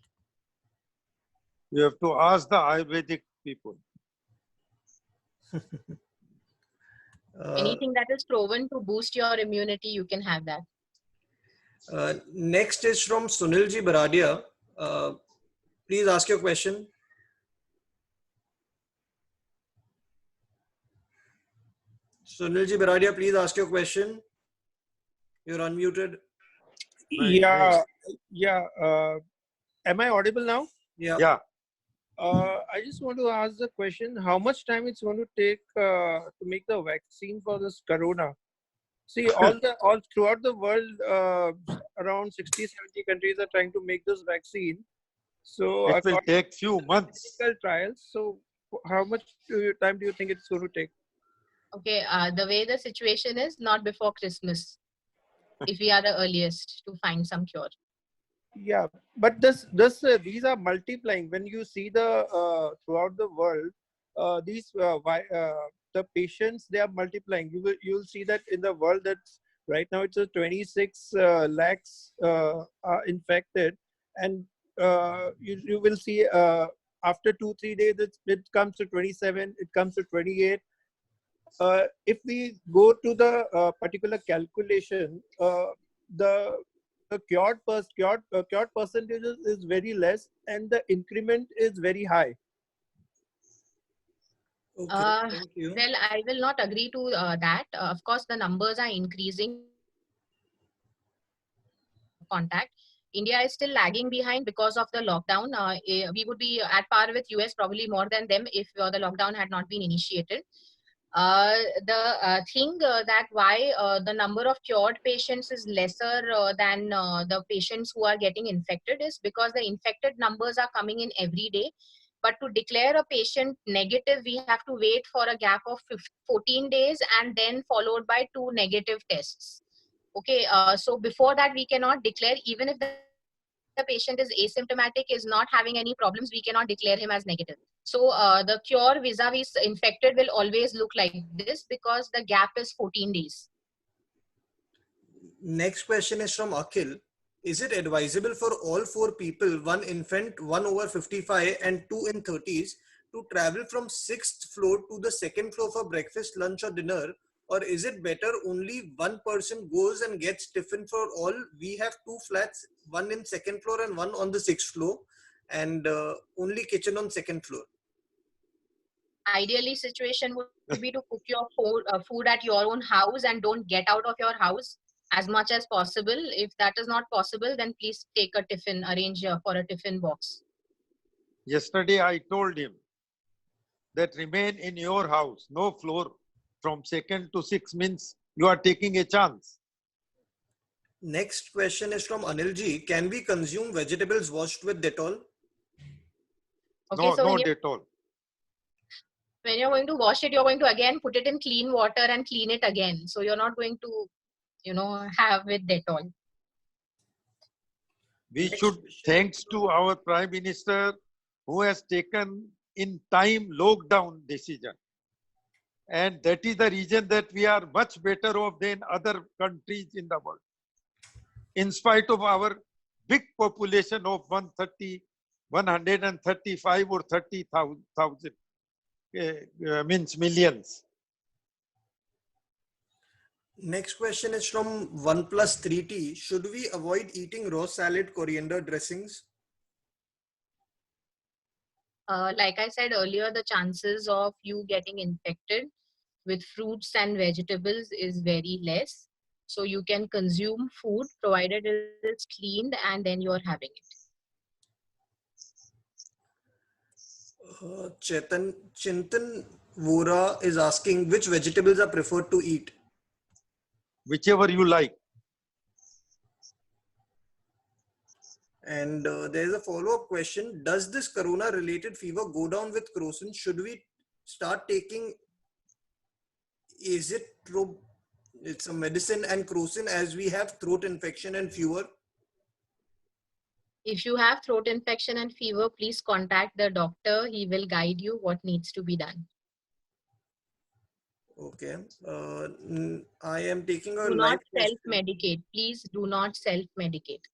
You have to ask the Ayurvedic people. Anything that is proven to boost your immunity, you can have that. Next is from Sunilji Baradia. Please ask your question. Sunilji Baradia, please ask your question. You're unmuted. Yeah, am I audible now? Yeah. I just want to ask the question: how much time it's going to take to make the vaccine for this corona? See, all throughout the world, around 60-70 countries are trying to make this vaccine. So It will take few months. clinical trials. So how much time do you think it's going to take? Okay, the way the situation is, not before Christmas, if we are the earliest to find some cure. Yeah, but these are multiplying. When you see the throughout the world, the patients, they are multiplying. You'll see that in the world that's right now it's a 26 lakhs are infected, and you will see after 2-3 days it comes to 27, it comes to 28. If we go to the particular calculation, the cured percentages is very less and the increment is very high. Okay, thank you. Well, I will not agree to that. Of course, the numbers are increasing. Contact. India is still lagging behind because of the lockdown. We would be at par with US, probably more than them, if the lockdown had not been initiated. The thing that why the number of cured patients is lesser than the patients who are getting infected is because the infected numbers are coming in every day. But to declare a patient negative, we have to wait for a gap of 14 days and then followed by 2 negative tests. Okay, so before that, we cannot declare, even if the patient is asymptomatic, is not having any problems, we cannot declare him as negative. So the cure vis-a-vis infected will always look like this because the gap is 14 days. Next question is from Akhil. Is it advisable for all 4 people, 1 infant, 1 over 55 and 2 in 30s, to travel from 6th floor to the 2nd floor for breakfast, lunch or dinner? Or is it better only 1 person goes and gets tiffin for all? We have 2 flats, 1 in 2nd floor and 1 on the 6th floor, and only kitchen on 2nd floor. Ideally, situation would be to cook your food at your own house and don't get out of your house as much as possible. If that is not possible, then please take a tiffin, arrange for a tiffin box. Yesterday, I told him that remain in your house, no floor. From 2nd to 6th means you are taking a chance. Next question is from Anilji. Can we consume vegetables washed with Dettol? Okay, No, so no Dettol. when you're going to wash it, you're going to again put it in clean water and clean it again. So you're not going to, have with Dettol. We should, thanks to our Prime Minister, who has taken in time lockdown decision. And that is the reason that we are much better off than other countries in the world. In spite of our big population of 135 or 30,000, means millions. Next question is from OnePlus3T. Should we avoid eating raw salad, coriander dressings? Like I said earlier, the chances of you getting infected with fruits and vegetables is very less. So you can consume food provided it's cleaned and then you're having it. Chintan Vora is asking which vegetables are preferred to eat. Whichever you like. And there is a follow-up question. Does this corona-related fever go down with crocin? Should we start taking azithromycin, it's a medicine, and crocin as we have throat infection and fever? If you have throat infection and fever, please contact the doctor. He will guide you what needs to be done. Okay. I am taking a Do live not self-medicate. Please do not self-medicate.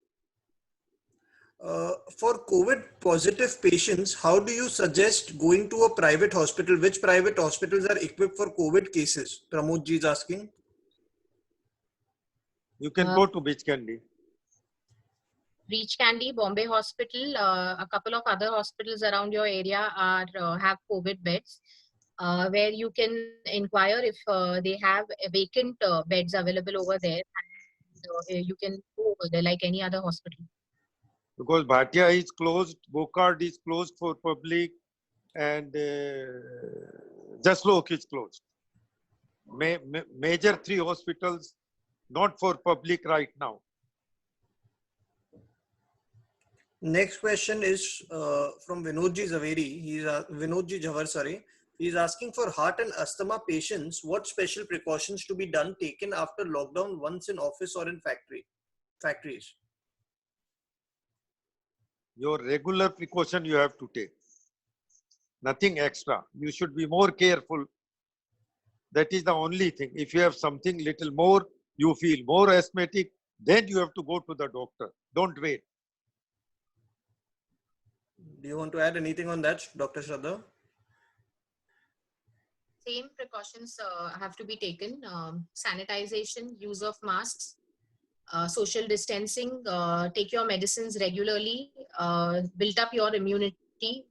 For COVID positive patients, how do you suggest going to a private hospital? Which private hospitals are equipped for COVID cases? Pramod ji is asking. You can go to Beach Candy. Breach Candy, Bombay Hospital, a couple of other hospitals around your area are have COVID beds, where you can inquire if they have vacant beds available over there. And, you can go over there like any other hospital. Because Bhatia is closed, Bokard is closed for public, and Jaslok is closed. Major 3 hospitals not for public right now. Next question is from Vinodji Zaveri. He's Vinodji Jawar, sorry. He's asking for heart and asthma patients, what special precautions to be taken after lockdown once in office or in factories? Your regular precaution you have to take. Nothing extra. You should be more careful. That is the only thing. If you have something little more, you feel more asthmatic, then you have to go to the doctor. Don't wait. Do you want to add anything on that, Dr. Shraddha? Same precautions have to be taken. Sanitization, use of masks, social distancing, take your medicines regularly, build up your immunity.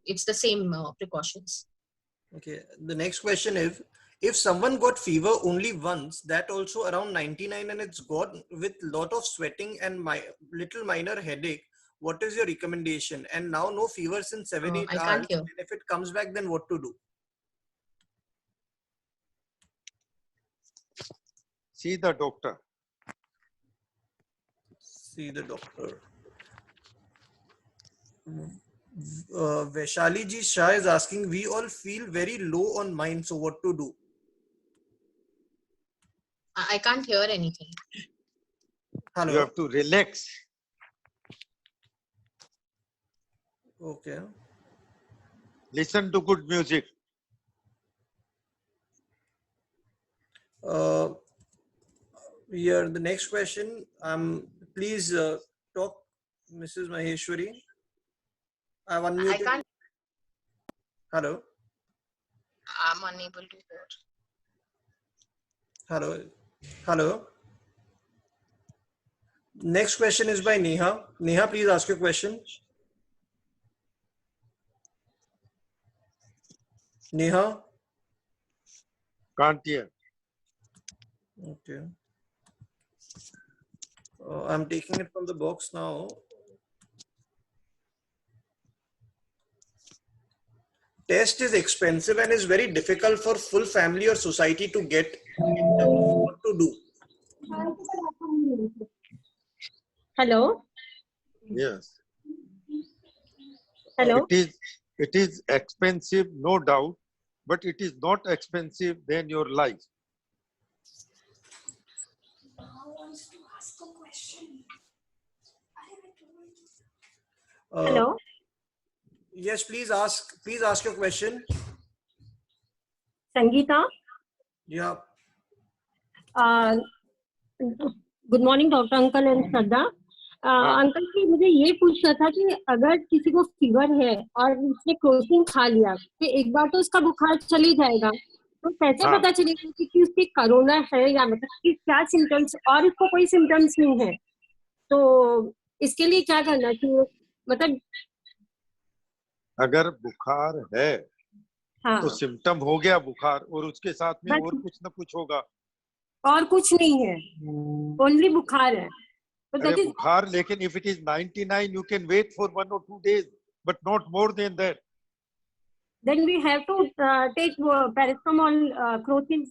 It's the same precautions. Okay. The next question is, if someone got fever only once, that also around 99 and it's got with lot of sweating and little minor headache, what is your recommendation? And now no fever since 7-8 I hours. can't hear. And if it comes back, then what to do? See the doctor. See the doctor. Vaishali ji Shah is asking, we all feel very low on mind, so what to do? I can't hear anything. Hello. You have to relax. Okay. Listen to good music. Here, the next question. Please talk, Mrs. Maheshwari. I've unmuted. I can't. Hello. I'm unable to hear. Hello. Hello. Next question is by Neha. Neha, please ask your question. Neha. Can't hear. Okay. I'm taking it from the box now. Test is expensive and is very difficult for full family or society to get. What to do? Hello. Yes. Hello. It is expensive, no doubt, but it is not expensive than your life. Hello. Yes, please ask. Please ask your question. Sangeeta. Yeah. Good morning doctor uncle and Shraddha uncle ji मुझे ये पूछना था कि अगर किसी को fever है और उसने क्रोसिन खा लिया तो एक बार तो उसका बुखार चली जाएगा तो कैसे पता चलेगा कि उसकी कोरोना है या मतलब कि क्या सिम्टम्स और उसको कोई सिम्टम्स नहीं है तो इसके लिए क्या करना चाहिए मतलब अगर बुखार है तो सिम्टम हो गया बुखार और उसके साथ में और कुछ न कुछ होगा और कुछ नहीं है ओनली बुखार है अरे बुखार लेकिन if it is 99 you can wait for 1 or 2 days but not more than that. Then we have to take paracetamol, crocin.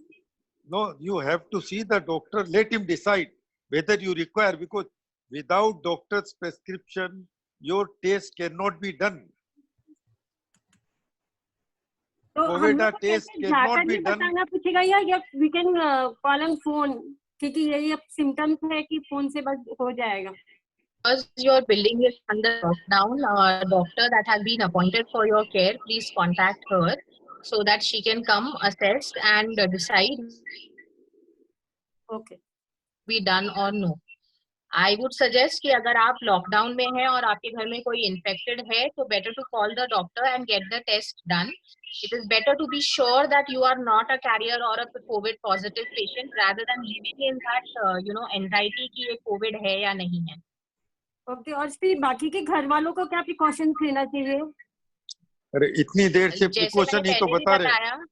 No, you have to see the doctor. Let him decide whether you require, because without doctor's prescription, your test cannot be done. तो COVID test cannot be done. बताना पूछेगा या we can call on phone क्योंकि यही अब symptoms है कि phone से बस हो जाएगा. Because your building is under lockdown, a doctor that has been appointed for your care, please contact her so that she can come assess and decide okay be done or no. I would suggest कि अगर आप lockdown में हैं और आपके घर में कोई इन्फेक्टेड है तो better to call the doctor and get the test done. It is better to be sure that you are not a carrier or a COVID positive patient rather than living in that anxiety कि ये COVID है या नहीं है. Okay, और फिर बाकी के घर वालों को क्या प्रिकॉशंस लेना चाहिए? अरे इतनी देर से जैसे प्रिकॉशन मैंने ही तो पहले भी बता रहे हैं। बताया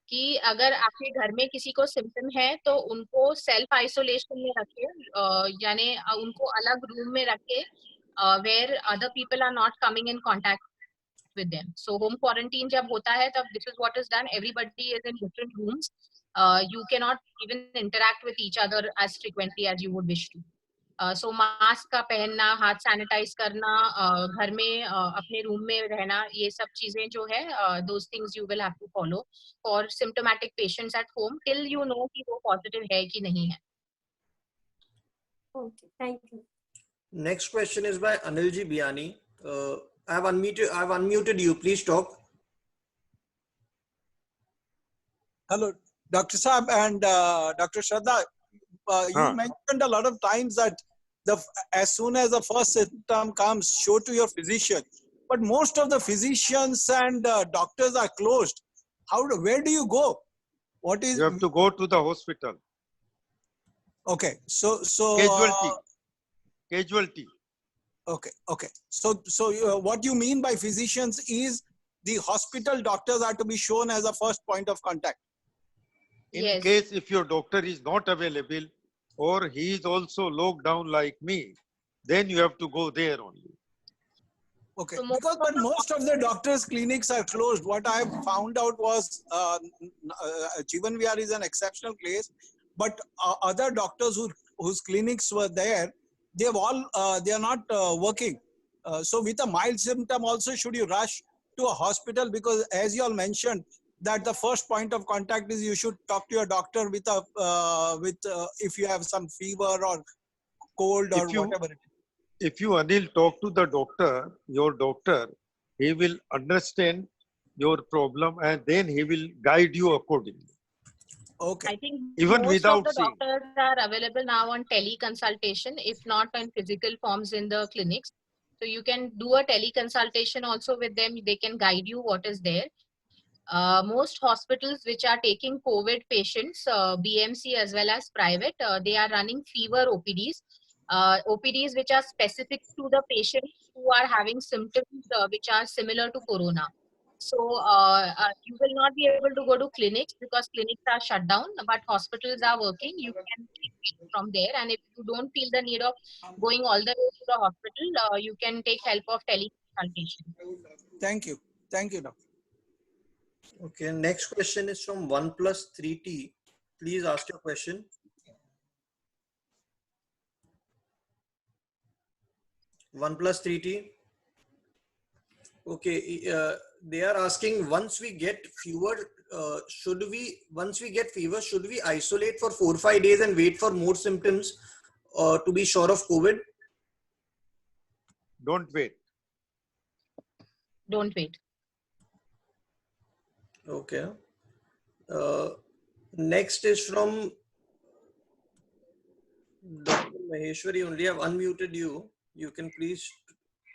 कि अगर आपके घर में किसी को सिम्टम है तो उनको सेल्फ आइसोलेशन में रखे, यानी उनको अलग रूम में रखे where other people are not coming in contact with them. So home quarantine जब होता है तब this is what is done. Everybody is in different rooms. You cannot even interact with each other as frequently as you would wish to. So mask का पहनना, हाथ sanitise करना, घर में अपने रूम में रहना, ये सब चीजें जो है those things you will have to follow for symptomatic patients at home till you know कि वो positive है कि नहीं है. Okay, thank you. Next question is by Anilji Biani. I've unmuted you. Please talk. Hello, Dr. Saab and Dr. Shraddha. You mentioned a lot of times that as soon as the first symptom comes, show to your physician. But most of the physicians and doctors are closed. Where do you go? What is? You have to go to the hospital. Okay, so Casualty. Okay. So what you mean by physicians is the hospital doctors are to be shown as a first point of contact. In case if your doctor is not available or he is also locked down like me, then you have to go there only. Okay, but most of the doctors' clinics are closed. What I found out was Jeevan Vihar is an exceptional case, but other doctors whose clinics were there, they are not working. So with a mild symptom also, should you rush to a hospital? Because as you all mentioned, that the first point of contact is you should talk to your doctor with if you have some fever or cold or whatever it is. If you, Anil, talk to the doctor, your doctor, he will understand your problem and then he will guide you accordingly. Okay. I think even most without of the seeing. doctors are available now on teleconsultation, if not in physical forms in the clinics. So you can do a teleconsultation also with them. They can guide you what is there. Most hospitals which are taking COVID patients, BMC as well as private, they are running fever OPDs. OPDs which are specific to the patients who are having symptoms which are similar to corona. So you will not be able to go to clinics because clinics are shut down, but hospitals are working. You can take it from there, and if you don't feel the need of going all the way to the hospital, you can take help of teleconsultation. Thank you, doctor. Okay, next question is from OnePlus3T. Please ask your question. OnePlus3T. Okay, they are asking, once we get fever, should we isolate for 4 or 5 days and wait for more symptoms to be sure of COVID? Don't wait. Don't wait. Okay. Next is from Dr. Maheshwari. Only have unmuted you. You can please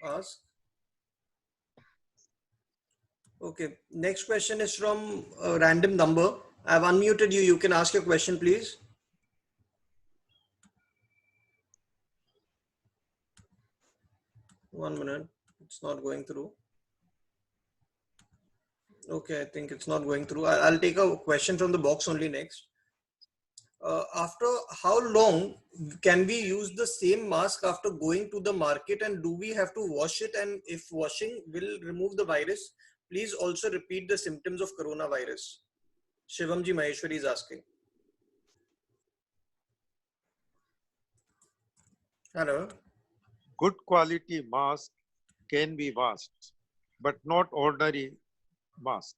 ask. Okay. Next question is from a random number. I have unmuted you. You can ask your question, please. One minute. It's not going through. Okay, I think it's not going through. I'll take a question from the box only next. After how long can we use the same mask after going to the market, and do we have to wash it? And if washing will remove the virus, please also repeat the symptoms of coronavirus. Shivamji Maheshwari is asking. Hello. Good quality mask can be washed, but not ordinary mask.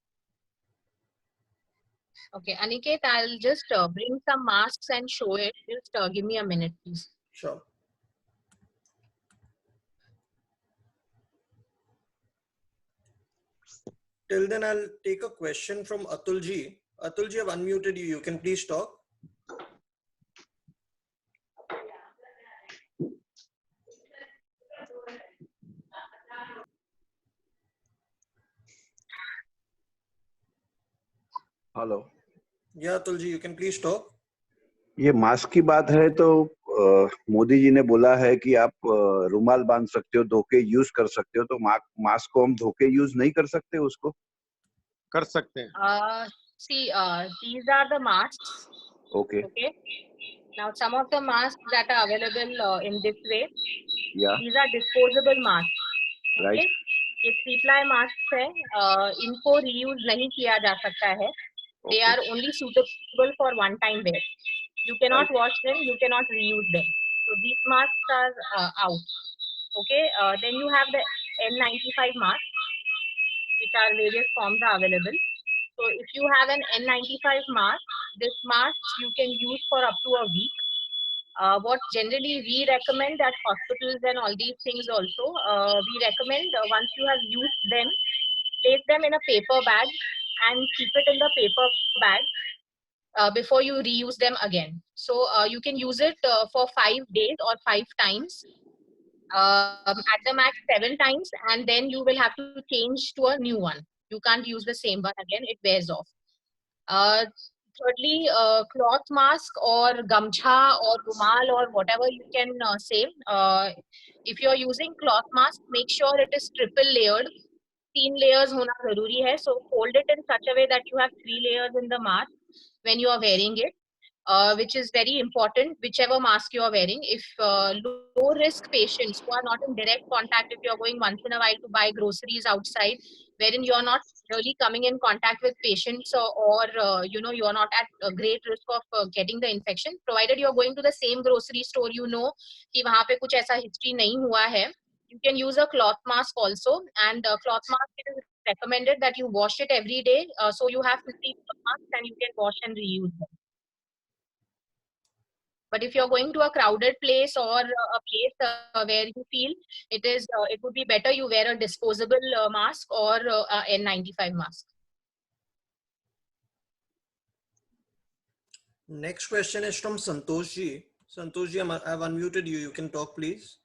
Okay, Aniket, I'll just bring some masks and show it. Just give me a minute, please. Sure. Till then, I'll take a question from Atulji. Atulji, I've unmuted you. You can please talk. Hello. Yeah, Tulji, you can please talk. ये mask की बात है तो मोदी जी ने बोला है कि आप रुमाल बांध सकते हो, धोके यूज कर सकते हो, तो मास्क को हम धोके यूज नहीं कर सकते उसको? कर सकते हैं। See, these are the masks. Okay. Okay. Now, some of the masks that are available in this way, Yeah. these are disposable masks. Right. Okay. ये थ्री प्लाई मास्क है, इनको रीयूज नहीं किया जा सकता है. They are only suitable for one time wear. You cannot wash them, you cannot reuse them. So these masks are out. Okay. Then you have the N95 masks, which are various forms are available. So if you have an N95 mask, this mask you can use for up to a week. What generally we recommend at hospitals and all these things also, we recommend once you have used them, place them in a paper bag and keep it in the paper bag before you reuse them again. So you can use it for 5 days or 5 times, at the max 7 times, and then you will have to change to a new one. You can't use the same one again, it wears off. Thirdly, cloth mask or gamcha or rumal or whatever you can say. If you're using cloth mask, make sure it is triple layered. 3 layers hona zaruri hai. So fold it in such a way that you have 3 layers in the mask when you are wearing it, which is very important, whichever mask you are wearing. If low risk patients who are not in direct contact, if you're going once in a while to buy groceries outside, wherein you're not really coming in contact with patients, or you're not at a great risk of getting the infection, provided you're going to the same grocery store, कि वहाँ पे कुछ ऐसा history नहीं हुआ है, you can use a cloth mask also. And cloth mask, it is recommended that you wash it every day, so you have 50 masks and you can wash and reuse them. But if you're going to a crowded place or a place where you feel it would be better you wear a disposable mask or a N95 mask. Next question is from Santosh ji. Santosh ji, I've unmuted you. You can talk, please.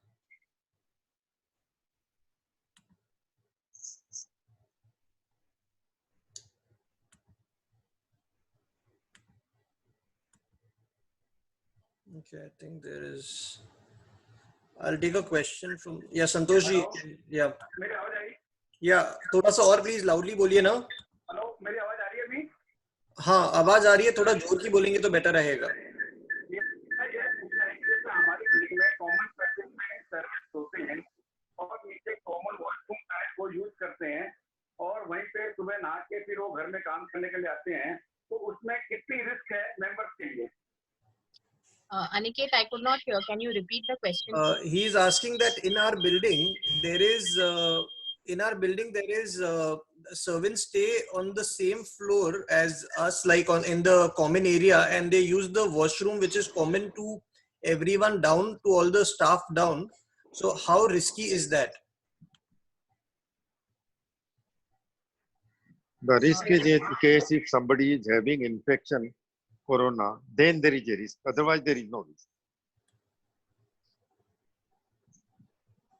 Okay, I think there is. I'll take a question from. Yeah, Santosh ji. Yeah. Yeah, थोड़ा सा और please loudly बोलिए ना. Hello, मेरी आवाज आ रही है अभी? हाँ, आवाज आ रही है. थोड़ा जोर की बोलेंगे तो बेटर रहेगा. हमारी क्लिनिक में कॉमन सर्विस होते हैं और नीचे कॉमन वॉशरूम वो यूज करते हैं और वहीं पे सुबह नहा के फिर वो घर में काम करने के लिए आते हैं, तो उसमें कितनी रिस्क है मेंबर्स के लिए? Aniket, I could not hear. Can you repeat the question? He is asking that in our building there is servants stay on the same floor as us, like in the common area, and they use the washroom which is common to everyone down, to all the staff down. So how risky is that? The risk is in case if somebody is having infection, corona, then there is a risk. Otherwise, there is no risk.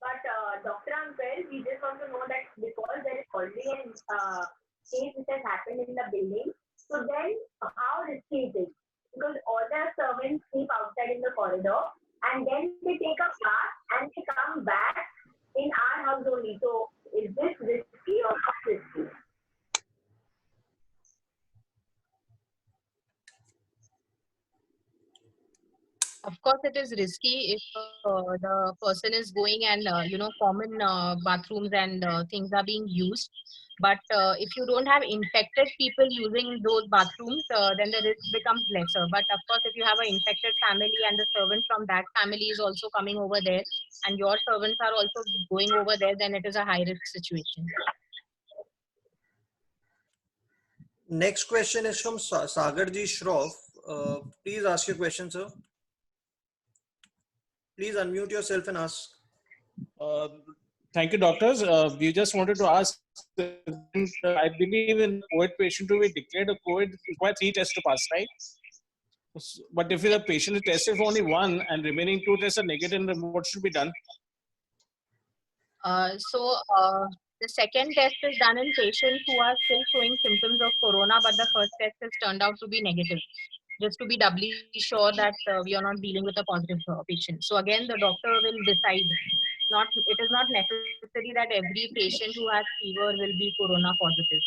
But Dr. Uncle, we just want to know that because there is already a case which has happened in the building, so then how risky it is? Because all the servants sleep outside in the corridor and then they take a bath and they come back in our house only. So is this risky or not risky? Of course, it is risky if the person is going and common bathrooms and things are being used. But if you don't have infected people using those bathrooms, then the risk becomes lesser. But of course, if you have an infected family and the servant from that family is also coming over there, and your servants are also going over there, then it is a high risk situation. Next question is from Sagarji Shroff. Please ask your question, sir. Please unmute yourself and ask. Thank you, doctors. We just wanted to ask, I believe in COVID patient to be declared a COVID, require 3 tests to pass, right? But if the patient is tested for only 1 and remaining 2 tests are negative, then what should be done? The second test is done in patients who are still showing symptoms of corona, but the first test has turned out to be negative, just to be doubly sure that we are not dealing with a positive patient. So again, the doctor will decide. It is not necessary that every patient who has fever will be corona positive.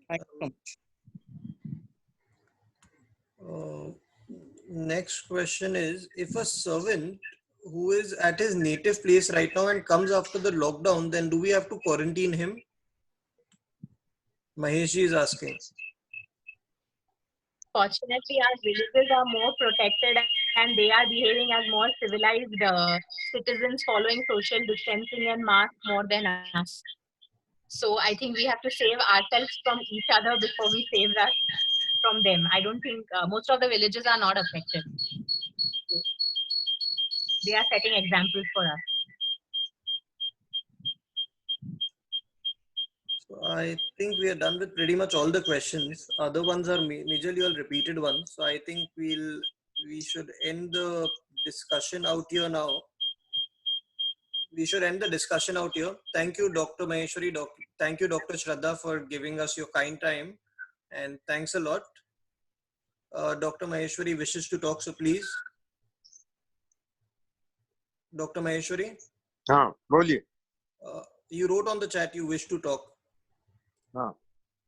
Thank you so much. Next question is, if a servant who is at his native place right now and comes after the lockdown, then do we have to quarantine him? Maheshi is asking. Fortunately, our villages are more protected and they are behaving as more civilized citizens, following social distancing and masks more than us. So I think we have to save ourselves from each other before we save us from them. I don't think most of the villages are not affected. They are setting examples for us. So I think we are done with pretty much all the questions. Other ones are majorly all repeated ones. So I think we should end the discussion out here now. We should end the discussion out here. Thank you, Dr. Maheshwari. Thank you, Dr. Shraddha, for giving us your kind time. And thanks a lot. Dr. Maheshwari wishes to talk, so please. Dr. Maheshwari? हाँ, बोलिए. You wrote on the chat you wish to talk. हाँ,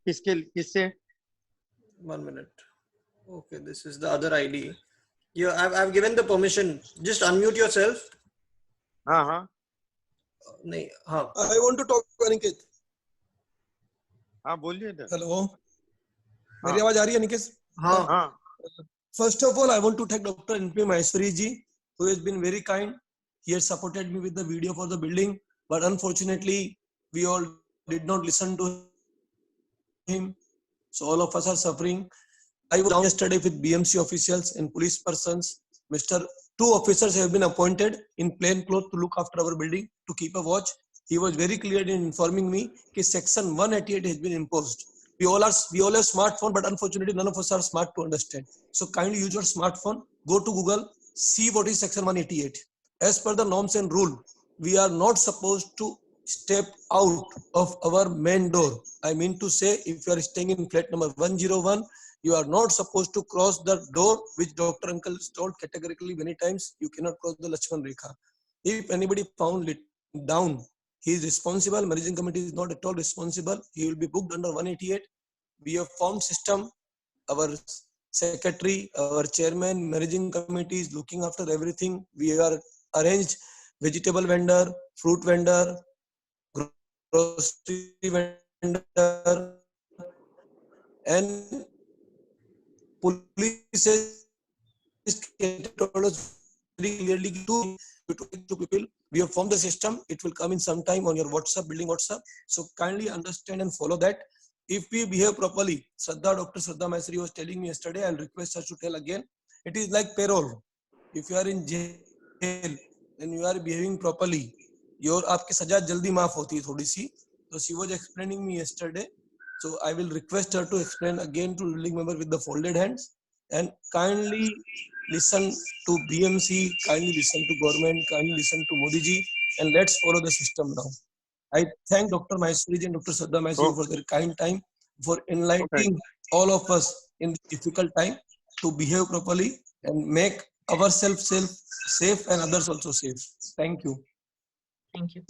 किससे? 1 minute. Okay, this is the other ID. Yeah, I've given the permission. Just unmute yourself. हाँ. नहीं, हाँ. I want to talk, Aniket. हाँ, बोलिए ना. Hello. मेरी आवाज आ रही है, Aniket? हाँ. First of all, I want to thank Dr. N.P. Maheshwari ji, who has been very kind. He has supported me with the video for the building, but unfortunately, we all did not listen to him. So all of us are suffering. I was down yesterday with BMC officials and police persons. Two officers have been appointed in plain clothes to look after our building, to keep a watch. He was very clear in informing me that section 188 has been imposed. We all have smartphone, but unfortunately none of us are smart to understand. So kindly use your smartphone, go to Google, see what is section 188. As per the norms and rule, we are not supposed to step out of our main door. I mean to say, if you are staying in flat number 101, you are not supposed to cross the door, which Dr. Uncle has told categorically many times, you cannot cross the Lakshman Rekha. If anybody found it down, he is responsible. Managing committee is not at all responsible. He will be booked under 188. We have formed system. Our secretary, our chairman, managing committee is looking after everything. We are arranged vegetable vendor, fruit vendor, grocery vendor, and police has told us very clearly to people. We have formed the system. It will come in sometime on your WhatsApp, building WhatsApp. So kindly understand and follow that. If we behave properly, Dr. Shraddha Maheshwari was telling me yesterday, I'll request her to tell again. It is like parole. If you are in jail and you are behaving properly, आपकी सजा जल्दी माफ होती है थोड़ी सी. So she was explaining me yesterday. So I will request her to explain again to building member with the folded hands, and kindly listen to BMC, kindly listen to government, kindly listen to Modi ji, and let's follow the system now. I thank Dr. Maheshwari ji and Dr. Shraddha Maheshwari for their kind time, for enlightening all of us in this difficult time to behave properly and make ourselves safe and others also safe. Thank you. Thank you.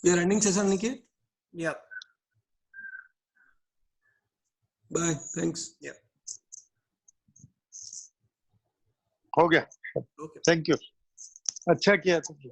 We are ending session, Niket? Yeah. Bye. Thanks. Yeah. हो गया. Okay. Thank you. अच्छा किया तुमने.